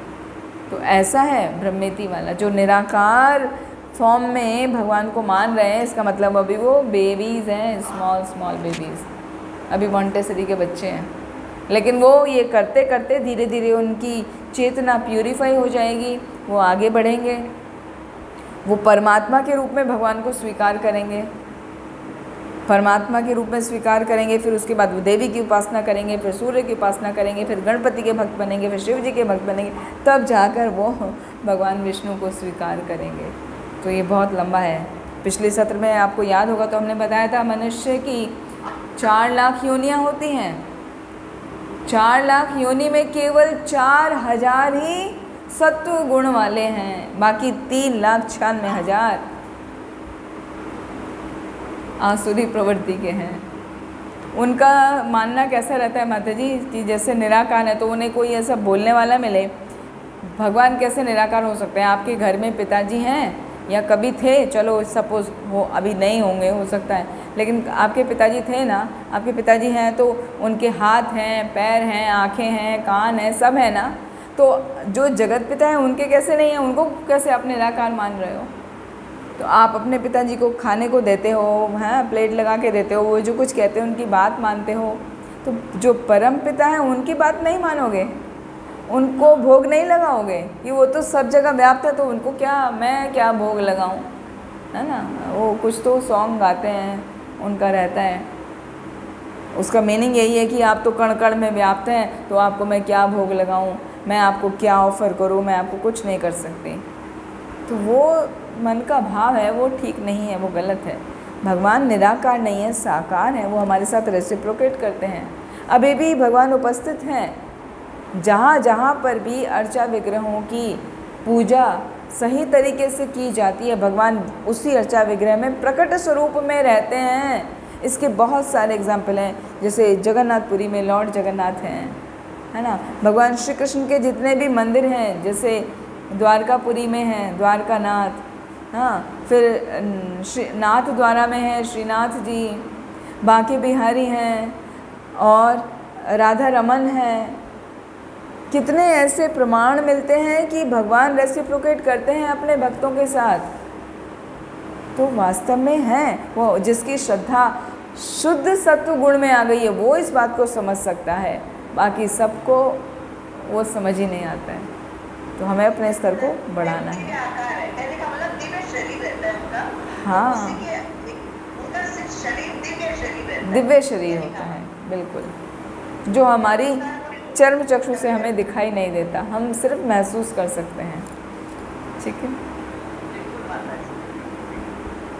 तो ऐसा है ब्रह्मेति वाला, जो निराकार फॉर्म में भगवान को मान रहे हैं। इसका मतलब अभी वो बेबीज़ हैं, स्मॉल बेबीज़, अभी मोंटेसरी के बच्चे हैं। लेकिन वो ये करते करते धीरे धीरे उनकी चेतना प्यूरिफाई हो जाएगी, वो आगे बढ़ेंगे, वो परमात्मा के रूप में भगवान को स्वीकार करेंगे, परमात्मा के रूप में स्वीकार करेंगे। फिर उसके बाद वो देवी की उपासना करेंगे, फिर सूर्य की उपासना करेंगे, फिर गणपति के भक्त बनेंगे, फिर शिव जी के भक्त बनेंगे, तब जाकर वो भगवान विष्णु को स्वीकार करेंगे। तो ये बहुत लंबा है। पिछले सत्र में आपको याद होगा तो हमने बताया था मनुष्य की 4 लाख योनियाँ होती हैं। 4 लाख योनि में केवल 4000 ही सत्व गुण वाले हैं, बाकी 3,96,000 आसुरी प्रवृत्ति के हैं। उनका मानना कैसा रहता है माता जी, कि जैसे निराकार है तो उन्हें कोई ऐसा बोलने वाला मिले। भगवान कैसे निराकार हो सकते हैं? आपके घर में पिताजी हैं या कभी थे, चलो सपोज़ वो अभी नहीं होंगे, हो सकता है, लेकिन आपके पिताजी थे ना, आपके पिताजी हैं तो उनके हाथ हैं, पैर हैं, आँखें हैं, कान हैं, सब है ना। तो जो जगत पिता हैं उनके कैसे नहीं हैं, उनको कैसे आप निराकार मान रहे हो? तो आप अपने पिताजी को खाने को देते हो, हैं, प्लेट लगा के देते हो, वो जो कुछ कहते हैं उनकी बात मानते हो। तो जो परम पिता हैं उनकी बात नहीं मानोगे, उनको भोग नहीं लगाओगे कि वो तो सब जगह व्याप्त है, तो उनको क्या, मैं क्या भोग लगाऊं, है ना। वो कुछ तो सॉन्ग गाते हैं, उनका रहता है, उसका मीनिंग यही है कि आप तो कण कण में व्याप्त हैं, तो आपको मैं क्या भोग लगाऊं, मैं आपको क्या ऑफ़र करूं, मैं आपको कुछ नहीं कर सकती। तो वो मन का भाव है, वो ठीक नहीं है, वो गलत है। भगवान निराकार नहीं है, साकार है, वो हमारे साथ रेसिप्रोकेट करते हैं। अभी भी भगवान उपस्थित हैं। जहाँ जहाँ पर भी अर्चा विग्रहों की पूजा सही तरीके से की जाती है, भगवान उसी अर्चा विग्रह में प्रकट स्वरूप में रहते हैं। इसके बहुत सारे एग्जाम्पल हैं, जैसे जगन्नाथपुरी में लॉर्ड जगन्नाथ हैं, है ना। भगवान श्री कृष्ण के जितने भी मंदिर हैं, जैसे द्वारकापुरी में हैं द्वारका नाथ, हाँ, फिर नाथ द्वारा में है श्रीनाथ जी, बांके बिहारी हैं और राधा रमन हैं, कितने ऐसे प्रमाण मिलते हैं कि भगवान रेसिप्रोकेट करते हैं अपने भक्तों के साथ। तो वास्तव में है वो, जिसकी श्रद्धा शुद्ध सत्व गुण में आ गई है वो इस बात को समझ सकता है, बाकी सबको वो समझ ही नहीं आता है। तो हमें अपने स्तर को बढ़ाना है। हाँ, दिव्य शरीर होता है, बिल्कुल, जो हमारी चर्म चक्षु से हमें दिखाई नहीं देता, हम सिर्फ महसूस कर सकते हैं। ठीक है।